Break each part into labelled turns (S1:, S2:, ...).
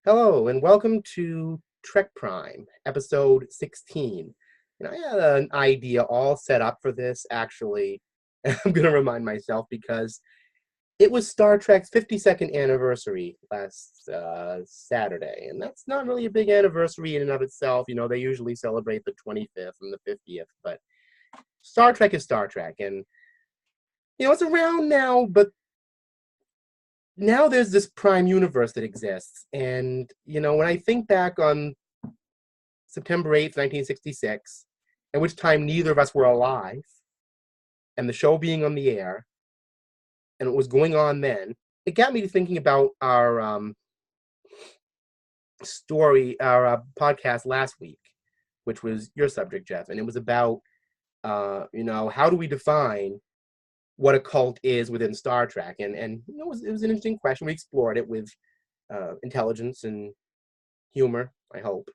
S1: Hello and welcome to TrekPrime, episode 16. I had an idea all set up for this, actually. I'm going to remind myself because it was Star Trek's 52nd anniversary last Saturday, and that's not really a big anniversary in and of itself. They usually celebrate the 25th and the 50th, but Star Trek is Star Trek, and, it's around now, but now there's this prime universe that exists. And, when I think back on September 8th, 1966, at which time neither of us were alive, and the show being on the air, and what was going on then, it got me to thinking about our podcast last week, which was your subject, Jeff. And it was about, how do we define what a cult is within Star Trek? And it was an interesting question. We explored it with intelligence and humor, I hope.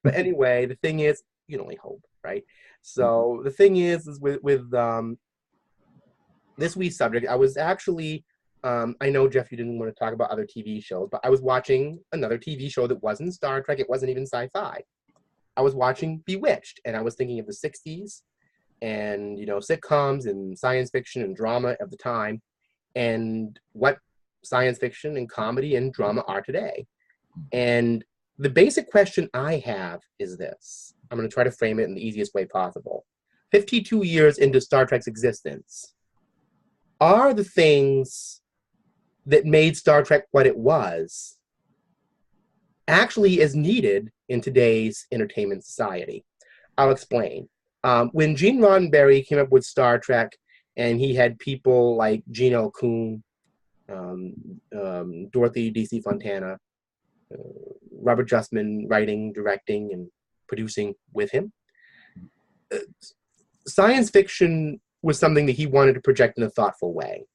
S1: But anyway, the thing is, you can only hope, right? So the thing is with this week's subject, I was actually, I know, Jeff, you didn't want to talk about other TV shows, but I was watching another TV show that wasn't Star Trek. It wasn't even sci-fi. I was watching Bewitched, and I was thinking of the 60s and, sitcoms and science fiction and drama of the time, and what science fiction and comedy and drama are today. And the basic question I have is this. I'm going to try to frame it in the easiest way possible. 52 years into Star Trek's existence, are the things that made Star Trek what it was actually as needed in today's entertainment society? I'll explain. When Gene Roddenberry came up with Star Trek, and he had people like Gene L. Coon, Dorothy D.C. Fontana, Robert Justman writing, directing, and producing with him, science fiction was something that he wanted to project in a thoughtful way.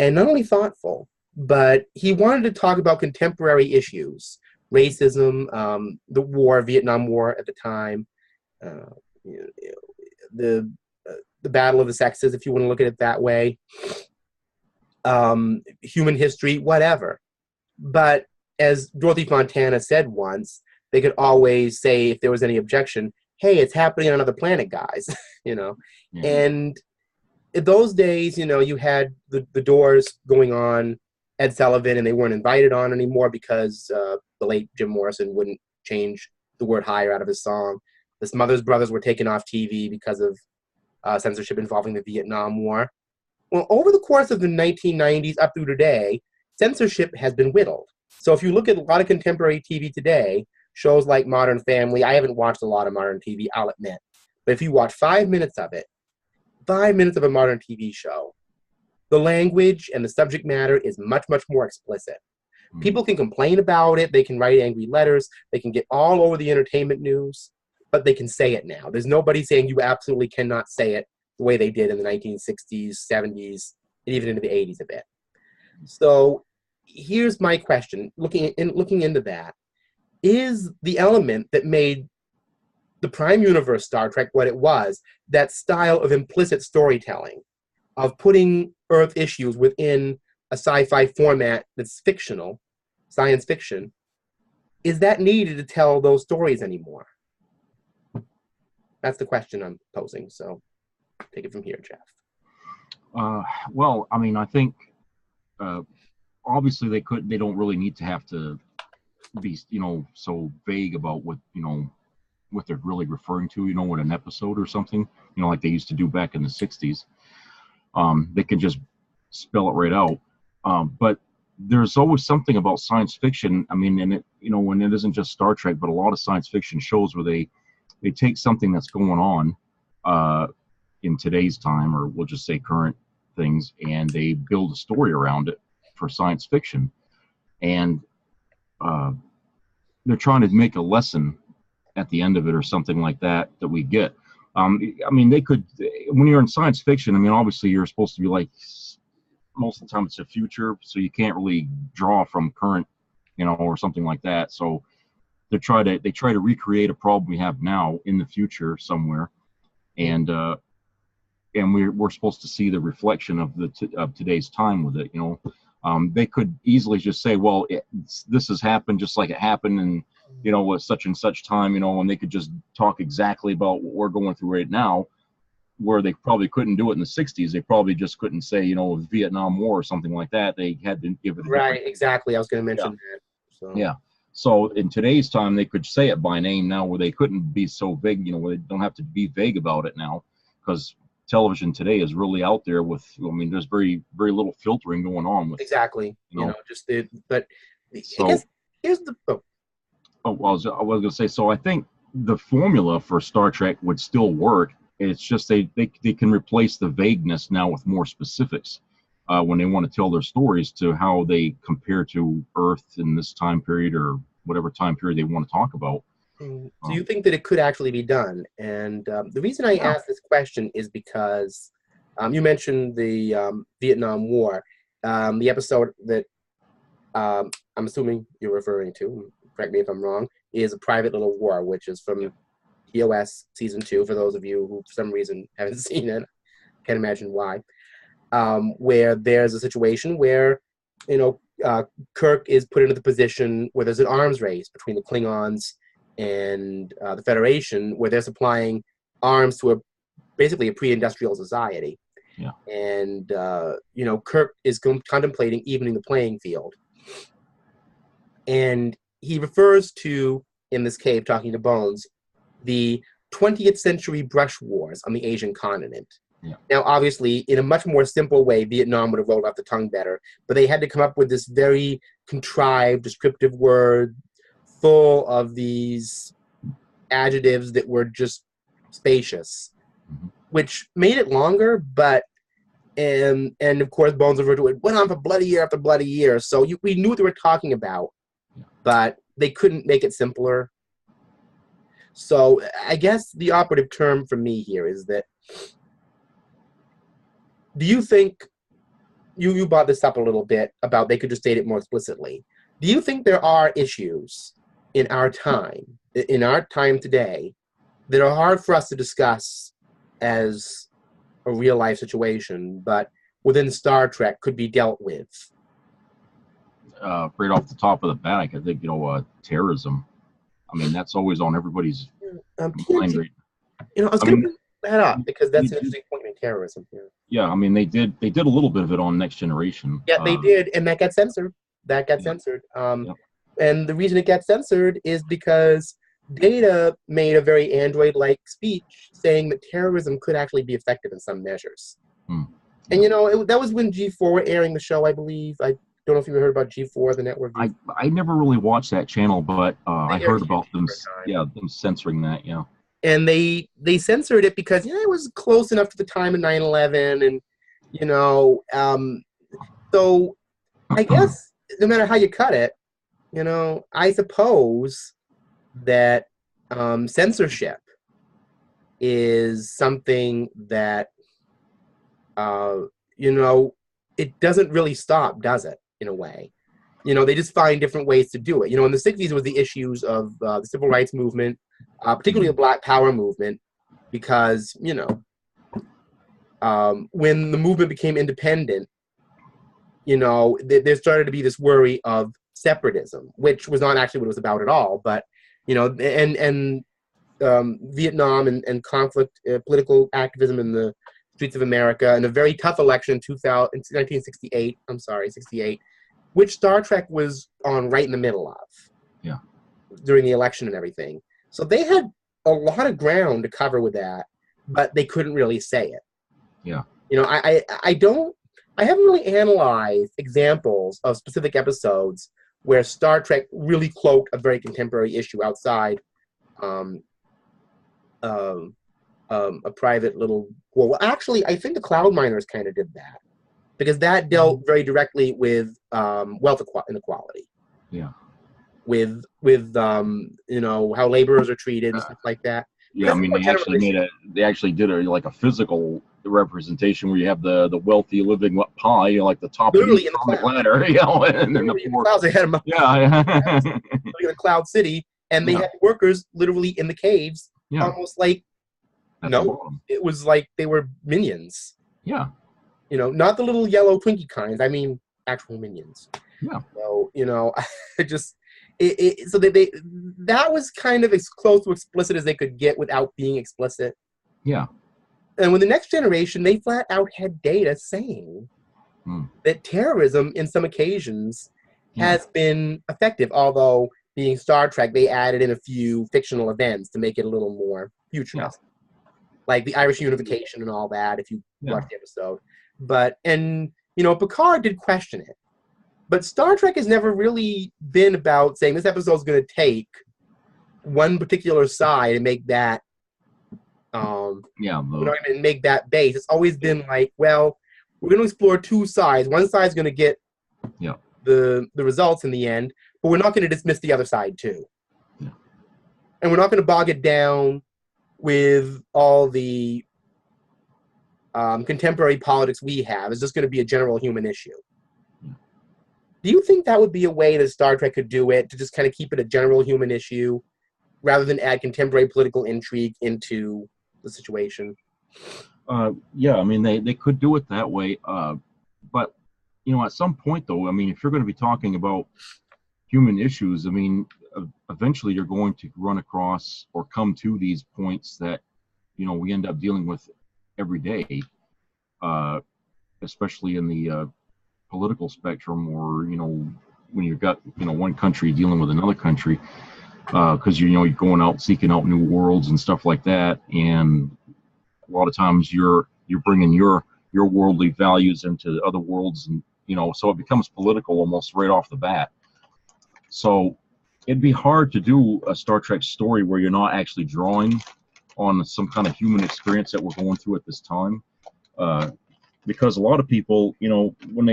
S1: And not only thoughtful, but he wanted to talk about contemporary issues, racism, the war, Vietnam War at the time, the battle of the sexes, if you want to look at it that way, human history, whatever. But as Dorothy Fontana said once, they could always say, if there was any objection, hey, it's happening on another planet, guys. Yeah. And in those days, you had the Doors going on, Ed Sullivan, and they weren't invited on anymore because the late Jim Morrison wouldn't change the word higher out of his song. The Smothers Brothers were taken off TV because of censorship involving the Vietnam War. Well, over the course of the 1990s up through today, censorship has been whittled. So if you look at a lot of contemporary TV today, shows like Modern Family, I haven't watched a lot of modern TV, I'll admit. But if you watch 5 minutes of it, 5 minutes of a modern TV show, the language and the subject matter is much, much more explicit. People can complain about it, they can write angry letters, they can get all over the entertainment news, but they can say it now. There's nobody saying you absolutely cannot say it the way they did in the 1960s, 70s, and even into the 80s a bit. So here's my question, looking into that. Is the element that made the Prime Universe Star Trek what it was, that style of implicit storytelling, of putting Earth issues within a sci-fi format that's fictional, science fiction, is that needed to tell those stories anymore? That's the question I'm posing, so take it from here, Jeff.
S2: Well, I mean, I think obviously they don't really need to have to be, so vague about what they're really referring to, with an episode or something, like they used to do back in the 60s. They can just spell it right out. But there's always something about science fiction. I mean, and it, when it isn't just Star Trek, but a lot of science fiction shows where they take something that's going on in today's time, or we'll just say current things, and they build a story around it for science fiction. And they're trying to make a lesson at the end of it or something like that we get. I mean, they could, when you're in science fiction, I mean, obviously you're supposed to be like, most of the time it's the future, so you can't really draw from current, or something like that. So they try to recreate a problem we have now in the future somewhere, and we're supposed to see the reflection of today's time with it. They could easily just say, well, this has happened just like it happened, and at such and such time, and they could just talk exactly about what we're going through right now, where they probably couldn't do it in the 60s. They probably just couldn't say, Vietnam War or something like that. They had to give it
S1: right, exactly. I was going to mention that. So.
S2: Yeah. So in today's time, they could say it by name now, where they couldn't be so vague, where they don't have to be vague about it now, because television today is really out there with, there's very, very little filtering going on with.
S1: Exactly. But
S2: So,
S1: I guess here's the.
S2: I was going to say, so I think the formula for Star Trek would still work. It's just they can replace the vagueness now with more specifics when they want to tell their stories, to how they compare to Earth in this time period, or whatever time period they want to talk about.
S1: So you think that it could actually be done? And the reason I asked this question is because you mentioned the Vietnam War, the episode that I'm assuming you're referring to, correct me if I'm wrong, is A Private Little War, which is from EOS Season 2, for those of you who for some reason haven't seen it. Can't imagine why. Where there's a situation where, Kirk is put into the position where there's an arms race between the Klingons and the Federation, where they're supplying arms to basically a pre-industrial society.
S2: Yeah.
S1: And, Kirk is contemplating evening the playing field. And he refers to, in this cave, talking to Bones, the 20th century brush wars on the Asian continent.
S2: Yeah.
S1: Now, obviously, in a much more simple way, Vietnam would have rolled off the tongue better, but they had to come up with this very contrived, descriptive word full of these adjectives that were just spacious, which made it longer, but and of course, Bones referred to it, went on for bloody year after bloody year. So we knew what they were talking about, but they couldn't make it simpler. So I guess the operative term for me here is that, do you think, you brought this up a little bit about they could just state it more explicitly. Do you think there are issues in our time today, that are hard for us to discuss as a real life situation, but within Star Trek could be dealt with?
S2: Right off the top of the bat, I think, terrorism. That's always on everybody's mind.
S1: I was going to bring that up because that's an interesting point in terrorism here.
S2: Yeah, they did a little bit of it on Next Generation.
S1: Yeah, they did, and that got censored. And the reason it got censored is because Data made a very Android-like speech saying that terrorism could actually be effective in some measures. And that was when G4 were airing the show, I believe. I don't know if you heard about G4, the network.
S2: I never really watched that channel, but I heard about them. Yeah, them censoring that. Yeah.
S1: And they censored it because it was close enough to the time of 9/11, and so I guess no matter how you cut it, I suppose that censorship is something that it doesn't really stop, does it? In a way, they just find different ways to do it. In the 60s, it was the issues of the civil rights movement, particularly the Black Power movement, because when the movement became independent, there started to be this worry of separatism, which was not actually what it was about at all. But and Vietnam and conflict, political activism in the streets of America, and a very tough election in 1968, which Star Trek was on right in the middle of.
S2: Yeah. During
S1: the election and everything. So they had a lot of ground to cover with that, but they couldn't really say it.
S2: Yeah.
S1: I haven't really analyzed examples of specific episodes where Star Trek really cloaked a very contemporary issue outside a private little war. Well, actually, I think the Cloud Miners kind of did that, because that dealt very directly with wealth inequality.
S2: Yeah.
S1: With how laborers are treated and stuff like that.
S2: Yeah, they actually did a physical representation where you have the wealthy living up high, like the top
S1: literally
S2: of the ladder, and then the
S1: clouds. They had them in a cloud city, and they had workers literally in the caves, almost like it was like they were minions.
S2: Yeah.
S1: Not the little yellow Twinkie kinds. actual minions.
S2: Yeah.
S1: So, you know, so they that was kind of as close to explicit as they could get without being explicit.
S2: Yeah.
S1: And with the Next Generation, they flat out had data saying that terrorism, in some occasions, has been effective. Although, being Star Trek, they added in a few fictional events to make it a little more futuristic, like the Irish unification and all that. If you watch the episode, and you know, Picard did question it, but Star Trek has never really been about saying this episode is going to take one particular side and make that. And make that base. It's always been like, well, we're going to explore two sides. One side's going to get the results in the end, but we're not going to dismiss the other side too.
S2: Yeah.
S1: And we're not going to bog it down with all the contemporary politics we have. It's just going to be a general human issue. Yeah. Do you think that would be a way that Star Trek could do it, to just kind of keep it a general human issue rather than add contemporary political intrigue into the situation?
S2: Yeah, I mean, they could do it that way. But, you know, at some point, though, I mean, if you're going to be talking about human issues, I mean, eventually you're going to run across or come to these points that, you know, we end up dealing with every day, especially in the political spectrum, or, you know, when you've got, you know, one country dealing with another country, because, you know, you're going out seeking out new worlds and stuff like that. And a lot of times you're bringing your worldly values into other worlds, and, you know, so it becomes political almost right off the bat. So it'd be hard to do a Star Trek story where you're not actually drawing on some kind of human experience that we're going through at this time, because a lot of people, you know, when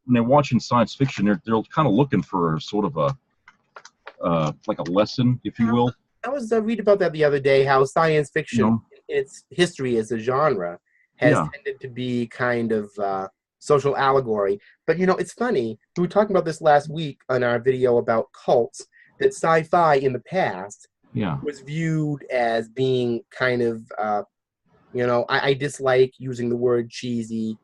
S2: they're watching science fiction, they're kind of looking for sort of a like a lesson, if you will.
S1: I was reading about that the other day, how science fiction, in its history as a genre, has tended to be kind of social allegory. But, you know, it's funny. We were talking about this last week on our video about cults, that sci-fi in the past was viewed as being kind of, you know, I dislike using the word cheesy,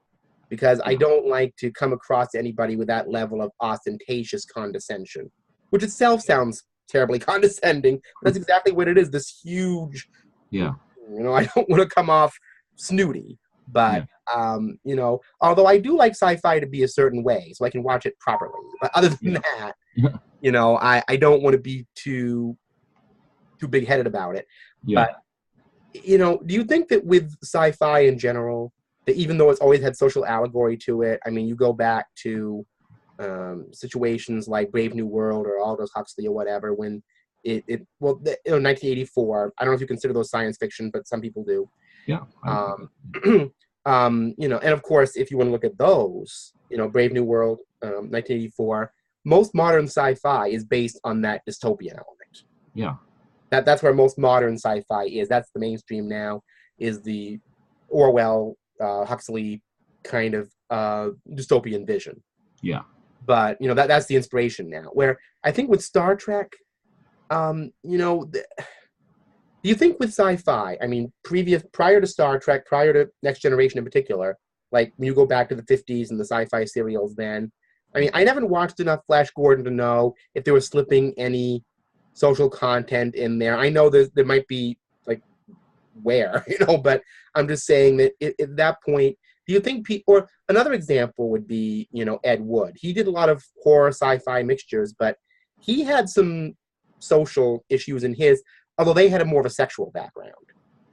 S1: because I don't like to come across anybody with that level of ostentatious condescension, which itself sounds terribly condescending. That's exactly what it is. This huge, you know, I don't want to come off snooty, but you know, although I do like sci-fi to be a certain way, so I can watch it properly. But other than that, you know, I don't want to be too big-headed about it. But, you know, do you think that with sci-fi in general, that even though it's always had social allegory to it, I mean, you go back to situations like Brave New World or Aldous Huxley or whatever, when you know, 1984, I don't know if you consider those science fiction, but some people do.
S2: Yeah.
S1: You know, and of course, if you want to look at those, you know, Brave New World, 1984, most modern sci-fi is based on that dystopian element.
S2: Yeah.
S1: That's where most modern sci-fi is. That's the mainstream now, is the Orwell, Huxley kind of dystopian vision.
S2: Yeah.
S1: But, you know, that's the inspiration now. Where I think with Star Trek, you know, do you think with sci-fi, I mean, prior to Star Trek, prior to Next Generation in particular, like when you go back to the 50s and the sci-fi serials then, I mean, I never watched enough Flash Gordon to know if they were slipping any social content in there. I know there might be, like, where, you know, but I'm just saying that at that point, do you think or another example would be, you know, Ed Wood. He did a lot of horror sci-fi mixtures, but he had some social issues in his, although they had a more of a sexual background.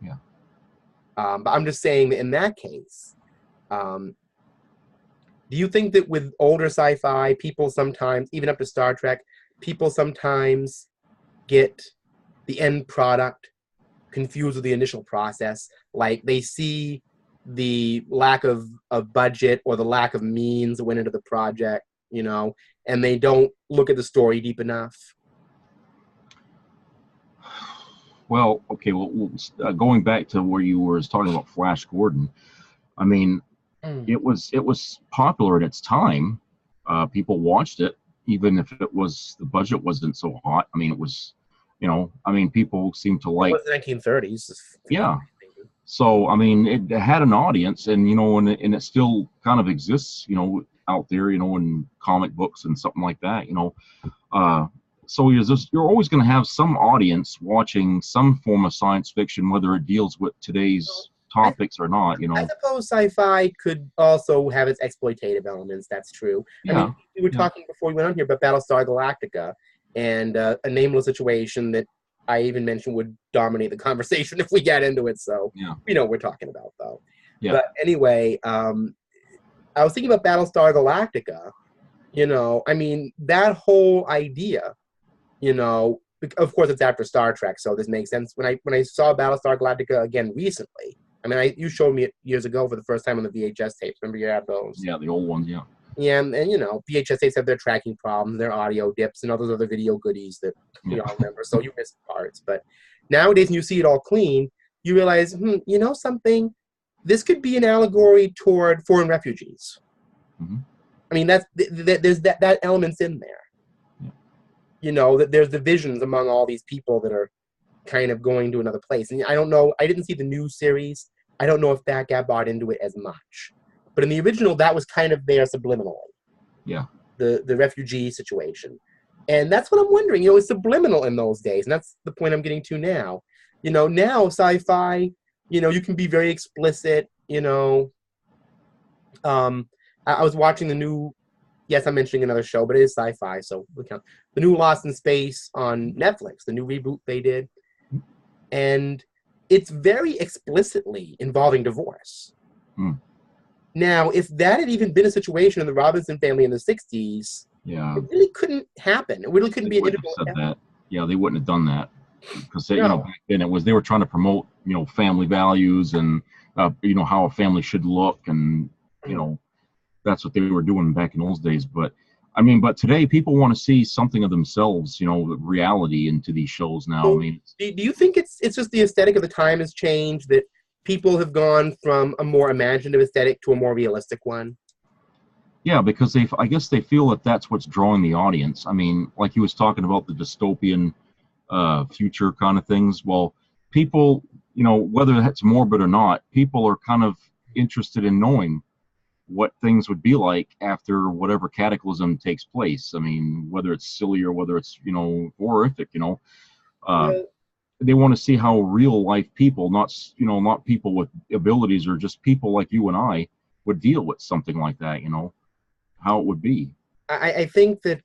S2: Yeah.
S1: But I'm just saying that in that case, do you think that with older sci-fi, people sometimes, even up to Star Trek, people sometimes get the end product confused with the initial process? Like they see the lack of budget or the lack of means that went into the project, you know, and they don't look at the story deep enough?
S2: Well, okay. Well, going back to where you were talking about Flash Gordon, I mean, it was popular at its time. People watched it, even if the budget wasn't so hot. I mean, it was, you know, I mean, people seem to like.
S1: It was the 1930s.
S2: Yeah. So, I mean, it had an audience, and, you know, and it still kind of exists, you know, out there, in comic books and something like that, so you're always going to have some audience watching some form of science fiction, whether it deals with today's topics or not.
S1: I suppose sci-fi could also have its exploitative elements. That's true. I
S2: Yeah,
S1: mean, we were talking before we went on here about Battlestar Galactica and a nameless situation that I even mentioned would dominate the conversation if we get into it. So we know what we're talking about, though.
S2: Yeah.
S1: But anyway, I was thinking about Battlestar Galactica. I mean, that whole idea. Of course, it's after Star Trek, so this makes sense. When I saw Battlestar Galactica again recently, I mean, you showed me it years ago for the first time on the VHS tapes. Remember you had those?
S2: Yeah, the old ones, yeah.
S1: Yeah, and VHS tapes have their tracking problems, their audio dips, and all those other video goodies that we all remember. So you miss parts. But nowadays, when you see it all clean, you realize, something? This could be an allegory toward foreign refugees.
S2: Mm-hmm.
S1: I mean, there's that element's in there. That there's divisions among all these people that are kind of going to another place. And I don't know, I didn't see the new series. I don't know if that got bought into it as much. But in the original, that was kind of there subliminally.
S2: Yeah.
S1: The refugee situation. And that's what I'm wondering. It's subliminal in those days. And that's the point I'm getting to now. Now sci-fi, you can be very explicit, I was watching the new, yes, I'm mentioning another show, but it is sci-fi, so we count. The new Lost in Space on Netflix, the new reboot they did. And it's very explicitly involving divorce. Now, if that had even been a situation in the Robinson family in the 60s, it really couldn't happen. It really couldn't be an integral.
S2: That. Yeah, they wouldn't have done that. Because back then they were trying to promote, family values and, how a family should look. And, that's what they were doing back in those days. But today people want to see something of themselves, reality into these shows now.
S1: So, do you think it's just the aesthetic of the time has changed, that people have gone from a more imaginative aesthetic to a more realistic one?
S2: Yeah, because I guess they feel that that's what's drawing the audience. I mean, like he was talking about the dystopian future kind of things. Well, people, whether that's morbid or not, people are kind of interested in knowing what things would be like after whatever cataclysm takes place. I mean, whether it's silly or whether it's, horrific, they want to see how real life people, not people with abilities or just people like you and I would deal with something like that, how it would be.
S1: I think that,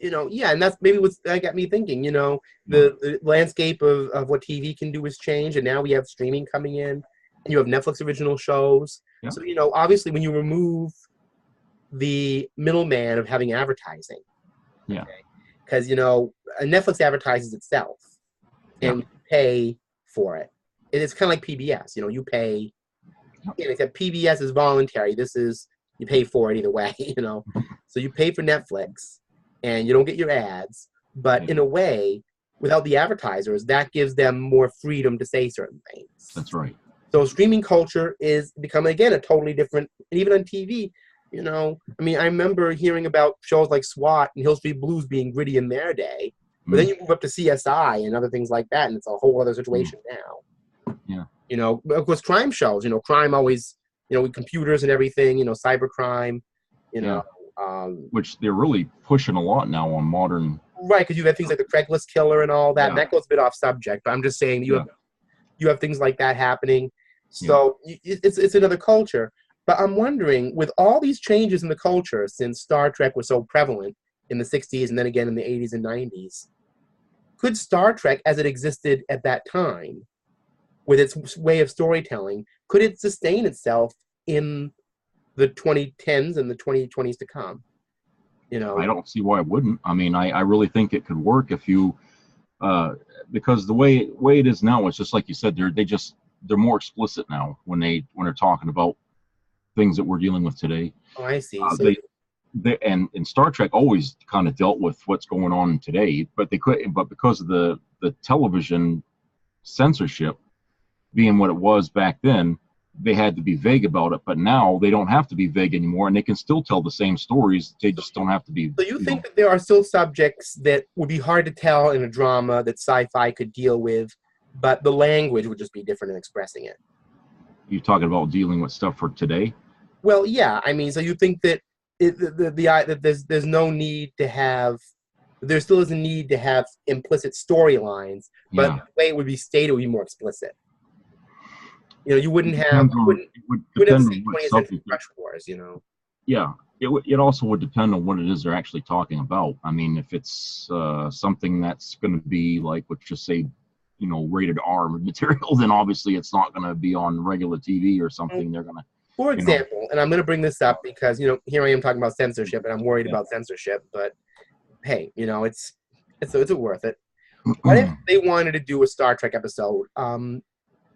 S1: and that's maybe that got me thinking, the landscape of what TV can do has changed, and now we have streaming coming in, and you have Netflix original shows. Yeah. So, obviously when you remove the middleman of having advertising, because, Netflix advertises itself and you pay for it. It's kind of like PBS, you pay, except PBS is voluntary. You pay for it either way, So you pay for Netflix and you don't get your ads, but in a way, without the advertisers, that gives them more freedom to say certain things.
S2: That's right.
S1: So streaming culture is becoming, again, a totally different, and even on TV, I remember hearing about shows like SWAT and Hill Street Blues being gritty in their day, but then you move up to CSI and other things like that, and it's a whole other situation now.
S2: Yeah.
S1: Of course, crime shows, crime always, with computers and everything, cybercrime,
S2: which they're really pushing a lot now on modern.
S1: Right, because you have things like the Craigslist killer and all that, and that goes a bit off subject, but I'm just saying you have things like that happening. So it's another culture. But I'm wondering, with all these changes in the culture since Star Trek was so prevalent in the 60s and then again in the 80s and 90s, could Star Trek as it existed at that time, with its way of storytelling, could it sustain itself in the 2010s and the 2020s to come?
S2: I don't see why it wouldn't. I mean, I really think it could work if you, because the way it is now, it's just like you said, they're more explicit now when they're talking about things that we're dealing with today.
S1: Oh, I see.
S2: And Star Trek always kind of dealt with what's going on today, but because of the television censorship being what it was back then, they had to be vague about it. But now they don't have to be vague anymore, and they can still tell the same stories. They just don't have to be.
S1: So you think that there are still subjects that would be hard to tell in a drama that sci-fi could deal with, but the language would just be different in expressing it?
S2: You're talking about dealing with stuff for today?
S1: Well, yeah. I mean, so you think that that there's no need to have there still is a need to have implicit storylines, but
S2: Yeah,
S1: the way it would be stated would be more explicit. You know,
S2: it depends on. It would
S1: you wouldn't have
S2: depend
S1: the
S2: on
S1: same
S2: what
S1: 20th century
S2: subject.
S1: rush wars. You know.
S2: Yeah, it also would depend on what it is they're actually talking about. I mean, if it's something that's going to be like, let's just say, rated R material, then obviously it's not going to be on regular TV or something. They're going to,
S1: For
S2: you know,
S1: example, and I'm going to bring this up because here I am talking about censorship, and I'm worried
S2: yeah.
S1: about censorship. But hey, it's worth it. What if they wanted to do a Star Trek episode,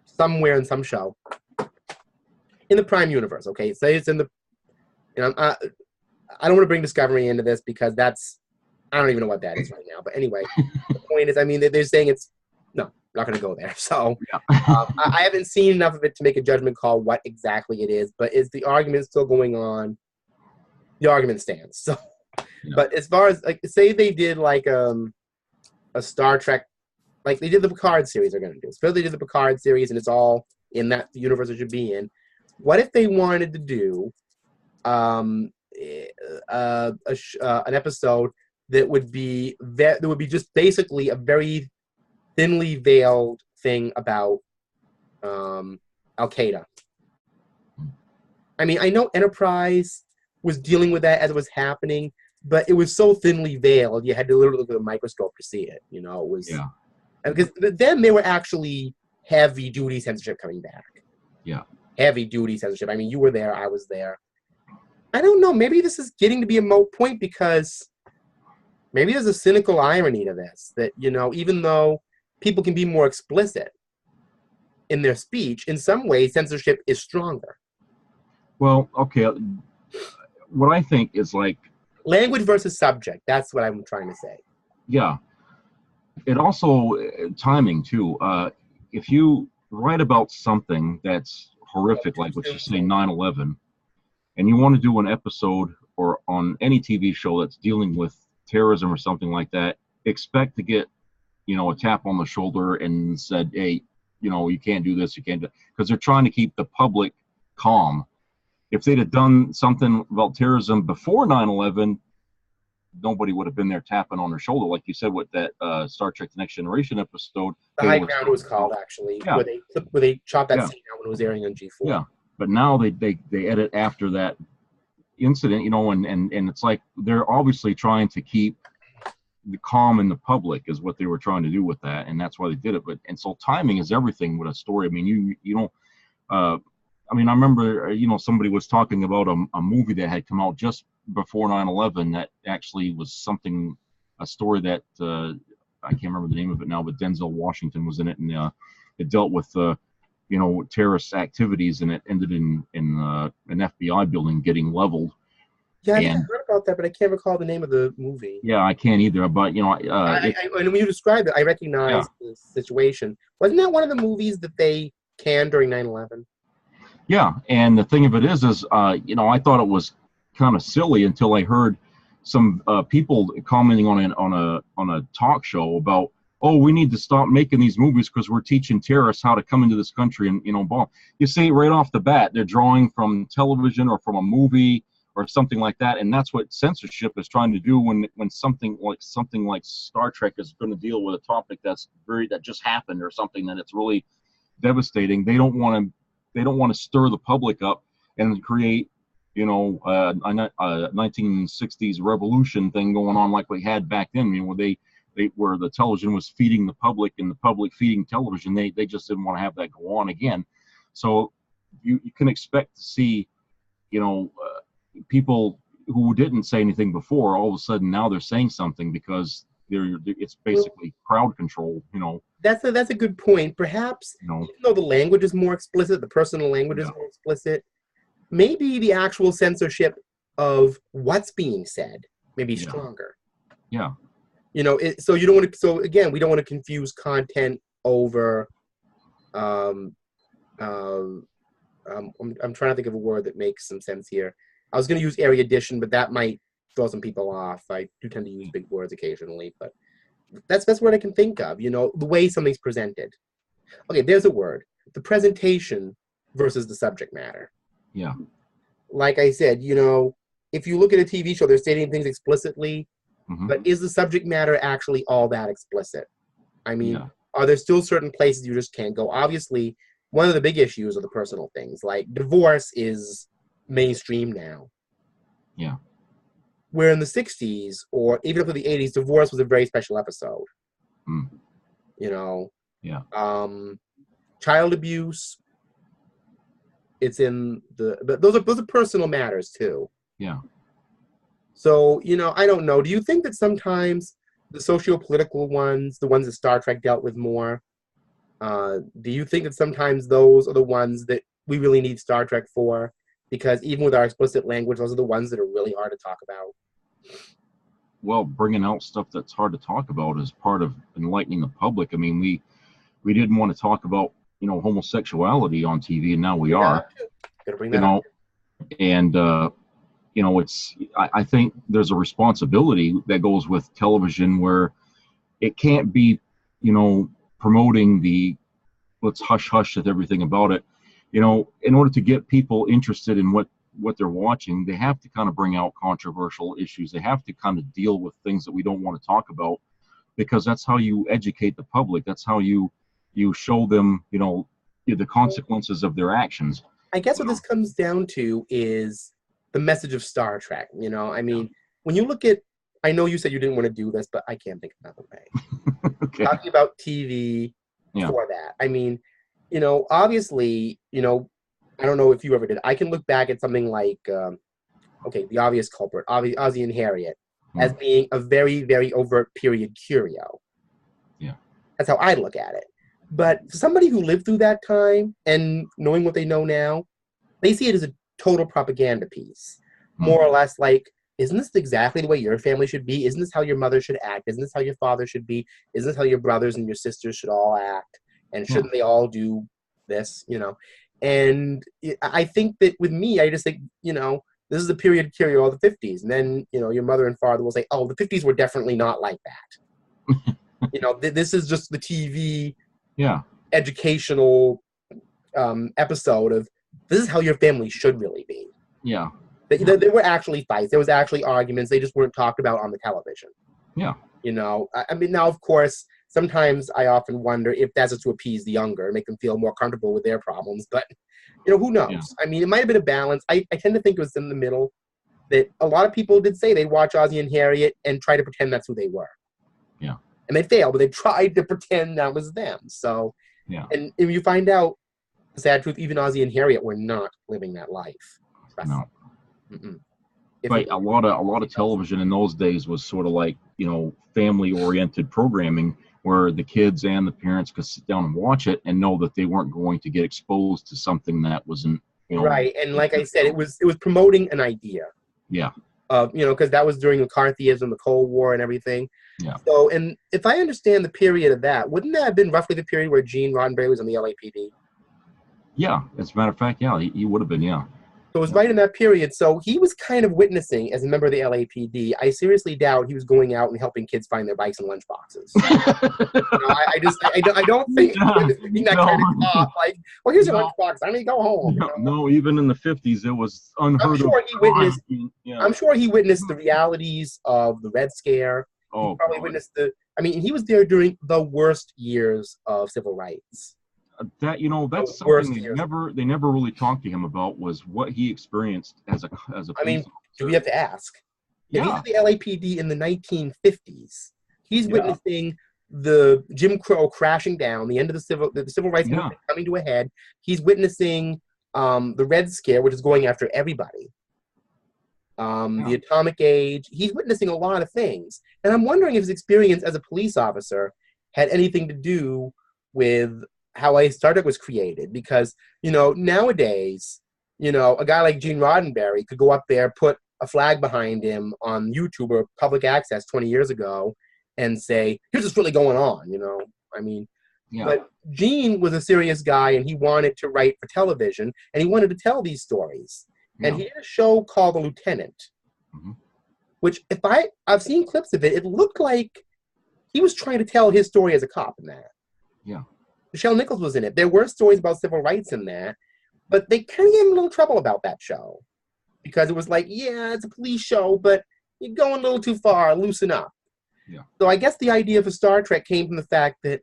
S1: somewhere in some show in the Prime universe? Okay, say it's in the. I don't want to bring Discovery into this because I don't even know what that is right now. But anyway, the point is, I mean, they're saying no, not going to go there. So
S2: Yeah.
S1: I haven't seen enough of it to make a judgment call what exactly it is. But is the argument still going on? The argument stands. So,
S2: Yeah.
S1: but as far as like, say they did like a Star Trek, like they did the Picard series, they're going to do. Suppose they did the Picard series, and it's all in that universe it should be in. What if they wanted to do an episode that would be just basically a very thinly veiled thing about Al Qaeda? I mean, I know Enterprise was dealing with that as it was happening, but it was so thinly veiled you had to literally look at a microscope to see it. It was because then they were actually heavy duty censorship coming back.
S2: Yeah.
S1: Heavy duty censorship. I mean, you were there, I was there. I don't know. Maybe this is getting to be a moot point because maybe there's a cynical irony to this that, even though people can be more explicit in their speech, in some ways censorship is stronger.
S2: Well, okay. What I think is like
S1: language versus subject. That's what I'm trying to say.
S2: Yeah. It also timing too. If you write about something that's horrific, like let's just say 9/11, and you want to do an episode or on any TV show that's dealing with terrorism or something like that, expect to get, a tap on the shoulder and said, hey, you can't do this, you can't do, because they're trying to keep the public calm. If they'd have done something about terrorism before 9/11, nobody would have been there tapping on their shoulder, like you said with that Star Trek: The Next Generation episode.
S1: The High Ground, it was called, actually,
S2: yeah.
S1: where they chopped that scene out when it was airing on G4.
S2: Yeah, but now they edit after that incident, and it's like they're obviously trying to keep the calm in the public is what they were trying to do with that, and that's why they did it. And so timing is everything with a story. I mean, you don't. I mean, I remember, somebody was talking about a movie that had come out just before 9/11 that actually was a story that I can't remember the name of it now, but Denzel Washington was in it, and it dealt with terrorist activities, and it ended in an FBI building getting leveled.
S1: Yeah, I think I heard about that, but I can't recall the name of the movie.
S2: Yeah, I can't either. But
S1: when you described it, I recognized the situation. Wasn't that one of the movies that they canned during 9/11?
S2: Yeah, and the thing of it is I thought it was kind of silly until I heard some people commenting on a talk show about, oh, we need to stop making these movies because we're teaching terrorists how to come into this country and bomb. You see right off the bat, they're drawing from television or from a movie or something like that, and that's what censorship is trying to do when something like Star Trek is going to deal with a topic that just happened or something that it's really devastating. They don't want to stir the public up and create a 1960s revolution thing going on like we had back then, where the television was feeding the public and the public feeding television. They just didn't want to have that go on again. So you can expect to see people who didn't say anything before, all of a sudden now they're saying something because it's basically crowd control.
S1: That's a good point. Perhaps even though the language is more explicit, the personal language is more explicit, maybe the actual censorship of what's being said may be stronger.
S2: Yeah.
S1: So you don't want to. So again, we don't want to confuse content over. I'm trying to think of a word that makes some sense here. I was going to use area addition, but that might throw some people off. I do tend to use big words occasionally, but that's the best word I can think of. The way something's presented. Okay, there's a word. The presentation versus the subject matter.
S2: Yeah.
S1: like I said, if you look at a TV show, they're stating things explicitly,
S2: Hmm.
S1: but is the subject matter actually all that explicit? I mean,
S2: Yeah.
S1: are there still certain places you just can't go? Obviously, one of the big issues are the personal things. Like divorce is mainstream now.
S2: Yeah.
S1: Where in the 60s or even up to the 80s, divorce was a very special episode.
S2: Mm.
S1: You know,
S2: Yeah.
S1: child abuse, it's in but those are personal matters too.
S2: Yeah.
S1: So, I don't know. Do you think that sometimes the socio-political ones, the ones that Star Trek dealt with more, do you think that sometimes those are the ones that we really need Star Trek for? Because even with our explicit language, those are the ones that are really hard to talk about.
S2: Well, bringing out stuff that's hard to talk about is part of enlightening the public. I mean, we didn't want to talk about homosexuality on TV, and now we are.
S1: Gotta bring
S2: You
S1: that up.
S2: know, and I think there's a responsibility that goes with television where it can't be, promoting the let's hush hush at everything about it. In order to get people interested in what they're watching, they have to kind of bring out controversial issues. They have to kind of deal with things that we don't want to talk about, because that's how you educate the public. That's how you show them, the consequences of their actions.
S1: I guess what this comes down to is the message of Star Trek. I mean, when you look at, I know you said you didn't want to do this, but I can't think of another way.
S2: Okay.
S1: Talking about TV
S2: Yeah.
S1: for that. I mean, obviously, I don't know if you ever did. I can look back at something like, the obvious culprit, Ozzy and Harriet, as being a very, very overt period curio.
S2: Yeah.
S1: That's how I look at it. But for somebody who lived through that time and knowing what they know now, they see it as a total propaganda piece. More or less like, isn't this exactly the way your family should be? Isn't this how your mother should act? Isn't this how your father should be? Isn't this how your brothers and your sisters should all act? And shouldn't they all do this, And I think that with me, I just think, this is the period curio of the 50s. And then, your mother and father will say, oh, the 50s were definitely not like that. This is just the TV educational episode of this is how your family should really be.
S2: Yeah.
S1: There were actually fights. There was actually arguments. They just weren't talked about on the television.
S2: Yeah.
S1: I mean, now, of course, sometimes I often wonder if that's just to appease the younger, make them feel more comfortable with their problems. But, who knows? Yeah. I mean, it might have been a balance. I tend to think it was in the middle, that a lot of people did say they watch Ozzy and Harriet and try to pretend that's who they were.
S2: Yeah.
S1: And they failed, but they tried to pretend that was them. So,
S2: yeah.
S1: And if you find out the sad truth, even Ozzy and Harriet were not living that life.
S2: No. But a lot of television in those days was sort of like, family-oriented programming where the kids and the parents could sit down and watch it and know that they weren't going to get exposed to something that wasn't,
S1: right. And like I said, it was promoting an idea.
S2: Yeah.
S1: Because that was during McCarthyism, the Cold War, and everything.
S2: Yeah.
S1: So, and if I understand the period of that, wouldn't that have been roughly the period where Gene Roddenberry was on the LAPD?
S2: Yeah. As a matter of fact, yeah, he would have been, yeah.
S1: So it was right in that period. So he was kind of witnessing, as a member of the LAPD, I seriously doubt he was going out and helping kids find their bikes and lunchboxes. I don't think he was being that kind of cop. Like, well, here's your lunchbox. I mean, go home.
S2: No, even in the 50s, it was unheard of.
S1: I'm sure he witnessed the realities of the Red Scare.
S2: Oh,
S1: he probably witnessed he was there during the worst years of civil rights.
S2: That's something they never really talked to him about, was what he experienced as a
S1: I mean, do we have to ask?
S2: Yeah.
S1: If he's at the LAPD in the 1950s, he's witnessing the Jim Crow crashing down, the end of the civil rights movement coming to a head. He's witnessing the Red Scare, which is going after everybody. The atomic age. He's witnessing a lot of things. And I'm wondering if his experience as a police officer had anything to do with how Star Trek was created. Because, nowadays, a guy like Gene Roddenberry could go up there, put a flag behind him on YouTube or public access 20 years ago and say, here's what's really going on, But Gene was a serious guy, and he wanted to write for television, and he wanted to tell these stories. And he did a show called The Lieutenant, which I've seen clips of it, it looked like he was trying to tell his story as a cop in that.
S2: Yeah.
S1: Michelle Nichols was in it. There were stories about civil rights in there, but they kind of gave him a little trouble about that show. because it was like, yeah, it's a police show, but you're going a little too far. Loosen up.
S2: Yeah.
S1: So I guess the idea for Star Trek came from the fact that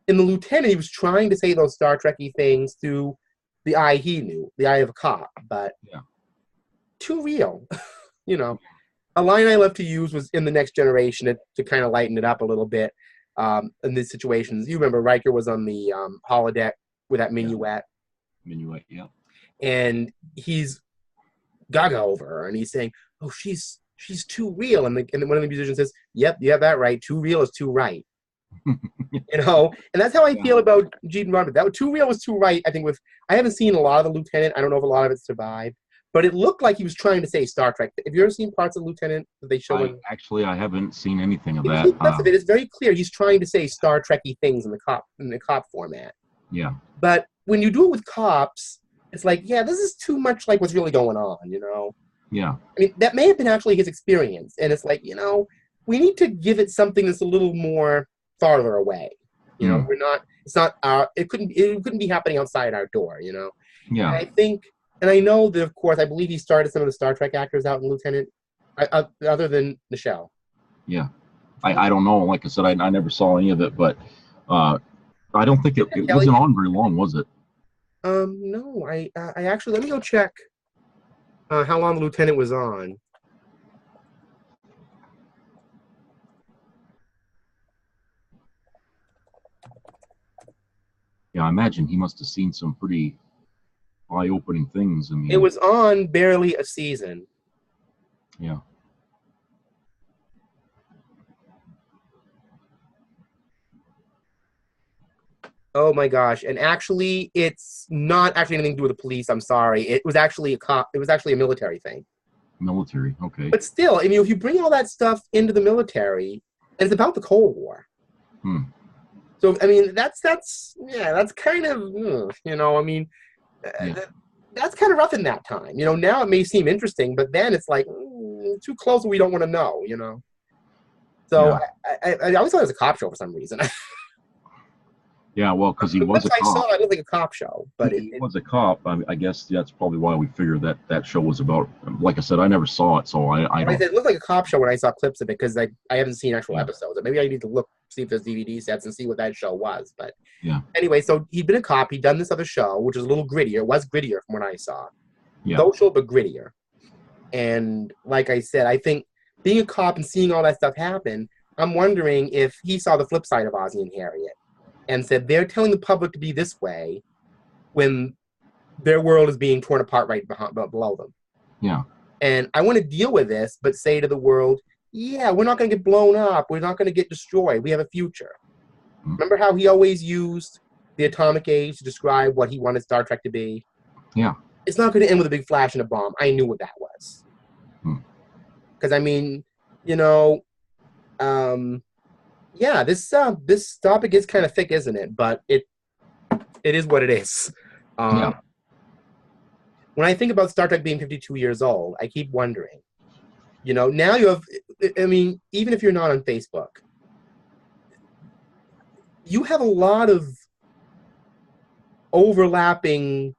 S1: in the Lieutenant, he was trying to say those Star Trekky things through the eye he knew, the eye of a cop, but
S2: Yeah.
S1: too real. You know, a line I love to use was in The Next Generation to kind of lighten it up a little bit in these situations. You remember Riker was on the holodeck with that minuet.
S2: Minuet, yeah.
S1: And he's gaga over her, and he's saying, "Oh, she's too real." And then one of the musicians says, "Yep, you have that right. Too real is too right." You know, and that's how I feel about Gene Roddenberry. That too real was too right. I think I haven't seen a lot of the Lieutenant. I don't know if a lot of it survived, but it looked like he was trying to say Star Trek. Have you ever seen parts of Lieutenant that they show him?
S2: Actually, I haven't seen anything of
S1: If you
S2: that.
S1: see clips of it, it's very clear he's trying to say Star Trekky things in the cop format.
S2: Yeah.
S1: But when you do it with cops, it's like, yeah, this is too much like what's really going on, you know?
S2: Yeah.
S1: I mean, that may have been actually his experience. And it's like, you know, we need to give it something that's a little more farther away. You know, it couldn't be happening outside our door, you know?
S2: Yeah.
S1: And I know that, of course, I believe he started some of the Star Trek actors out in Lieutenant, other than Nichelle.
S2: Yeah. I don't know. Like I said, I never saw any of it, but I don't think it wasn't on very long, was it?
S1: No, I actually, let me go check how long the Lieutenant was on.
S2: Yeah, I imagine he must have seen some pretty eye-opening things. I mean,
S1: it was on barely a season.
S2: Yeah.
S1: Oh my gosh! And actually, it's not actually anything to do with the police. I'm sorry. It was actually a cop. It was actually a military thing.
S2: Military, okay.
S1: But still, I mean, if you bring all that stuff into the military, and it's about the Cold War. So I mean, that's kind of you know, I mean, that's kind of rough in that time. You know, now it may seem interesting, but then it's like too close. We don't want to know. You know. So I always thought it was a cop show for some reason.
S2: Yeah, well, because he was a cop.
S1: I saw it. I looked like a cop show, but
S2: he was a cop. I guess that's probably why we figured that show was about. Like I said, I never saw it, so I don't.
S1: It looked like a cop show when I saw clips of it because I haven't seen actual episodes. Maybe I need to see if there's DVD sets and see what that show was. But anyway, so he'd been a cop. He'd done this other show, which was a little grittier. It was grittier from what I saw. Social, but grittier. And like I said, I think being a cop and seeing all that stuff happen, I'm wondering if he saw the flip side of Ozzie and Harriet. And said they're telling the public to be this way when their world is being torn apart right below them.
S2: Yeah.
S1: And I want to deal with this, but say to the world, yeah, we're not going to get blown up. We're not going to get destroyed. We have a future. Remember how he always used the atomic age to describe what he wanted Star Trek to be?
S2: Yeah.
S1: It's not going to end with a big flash and a bomb. I knew what that was. Because, I mean, you know, yeah, this topic is kind of thick, isn't it? But it is what it is. When I think about Star Trek being 52 years old, I keep wondering, you know, now you have, I mean, even if you're not on Facebook, you have a lot of overlapping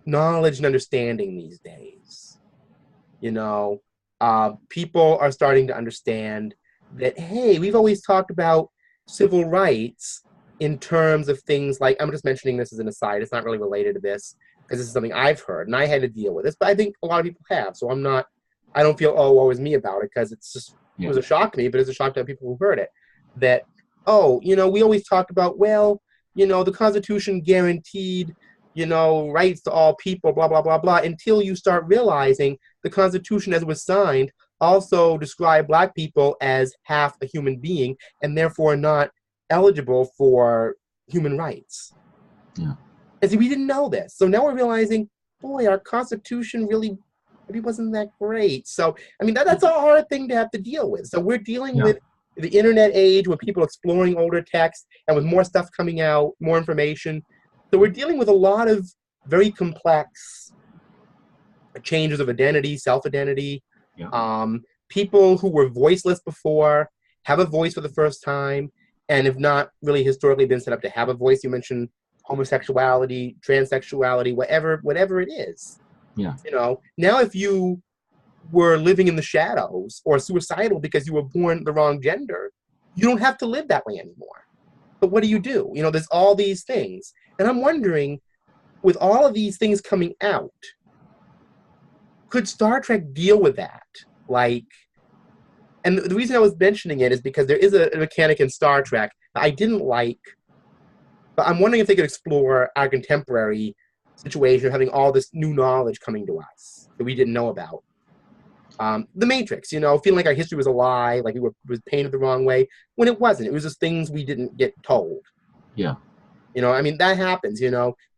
S1: knowledge and understanding these days. You know, people are starting to understand that, hey, we've always talked about civil rights in terms of things like, I'm just mentioning this as an aside, it's not really related to this, because this is something I've heard, and I had to deal with this, but I think a lot of people have, so I don't feel, woe is me about it, because it's just, it was a shock to me, but it's a shock to people who heard it, that, you know, we always talked about, well, you know, the Constitution guaranteed, you know, rights to all people, blah, blah, blah, blah, until you start realizing the Constitution as it was signed also describe Black people as half a human being and therefore not eligible for human rights.
S2: Yeah.
S1: And see, we didn't know this. So now we're realizing, boy, our Constitution really wasn't that great. So, I mean, that's a hard thing to have to deal with. So we're dealing with the internet age, with people exploring older texts and with more stuff coming out, more information. So we're dealing with a lot of very complex changes of identity, self-identity. People who were voiceless before have a voice for the first time and have not really historically been set up to have a voice. You mentioned homosexuality, transsexuality, whatever it is.
S2: Yeah.
S1: Now if you were living in the shadows or suicidal because you were born the wrong gender, you don't have to live that way anymore. But what do? There's all these things. And I'm wondering, with all of these things coming out, could Star Trek deal with that? Like, and the reason I was mentioning it is because there is a mechanic in Star Trek that I didn't like, but I'm wondering if they could explore our contemporary situation of having all this new knowledge coming to us that we didn't know about. The Matrix, feeling like our history was a lie, like was painted the wrong way, when it wasn't. It was just things we didn't get told.
S2: Yeah.
S1: That happens,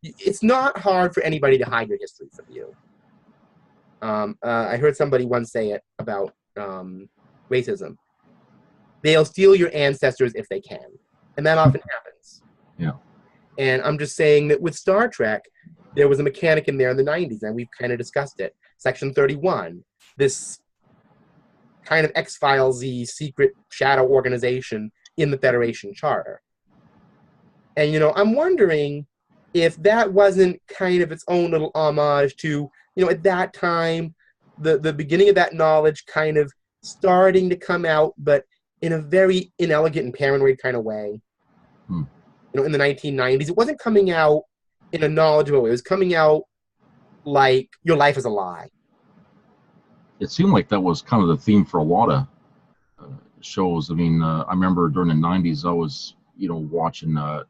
S1: It's not hard for anybody to hide your history from you. I heard somebody once say it about racism. They'll steal your ancestors if they can. And that often happens.
S2: Yeah.
S1: And I'm just saying that with Star Trek, there was a mechanic in there in the 90s, and we've kind of discussed it. Section 31, this kind of X-Files-y secret shadow organization in the Federation Charter. And, I'm wondering if that wasn't kind of its own little homage to, at that time, the beginning of that knowledge kind of starting to come out, but in a very inelegant and paranoid kind of way. In the 1990s, it wasn't coming out in a knowledgeable way. It was coming out like your life is a lie.
S2: It seemed like that was kind of the theme for a lot of shows. I mean, I remember during the 90s, I was, watching a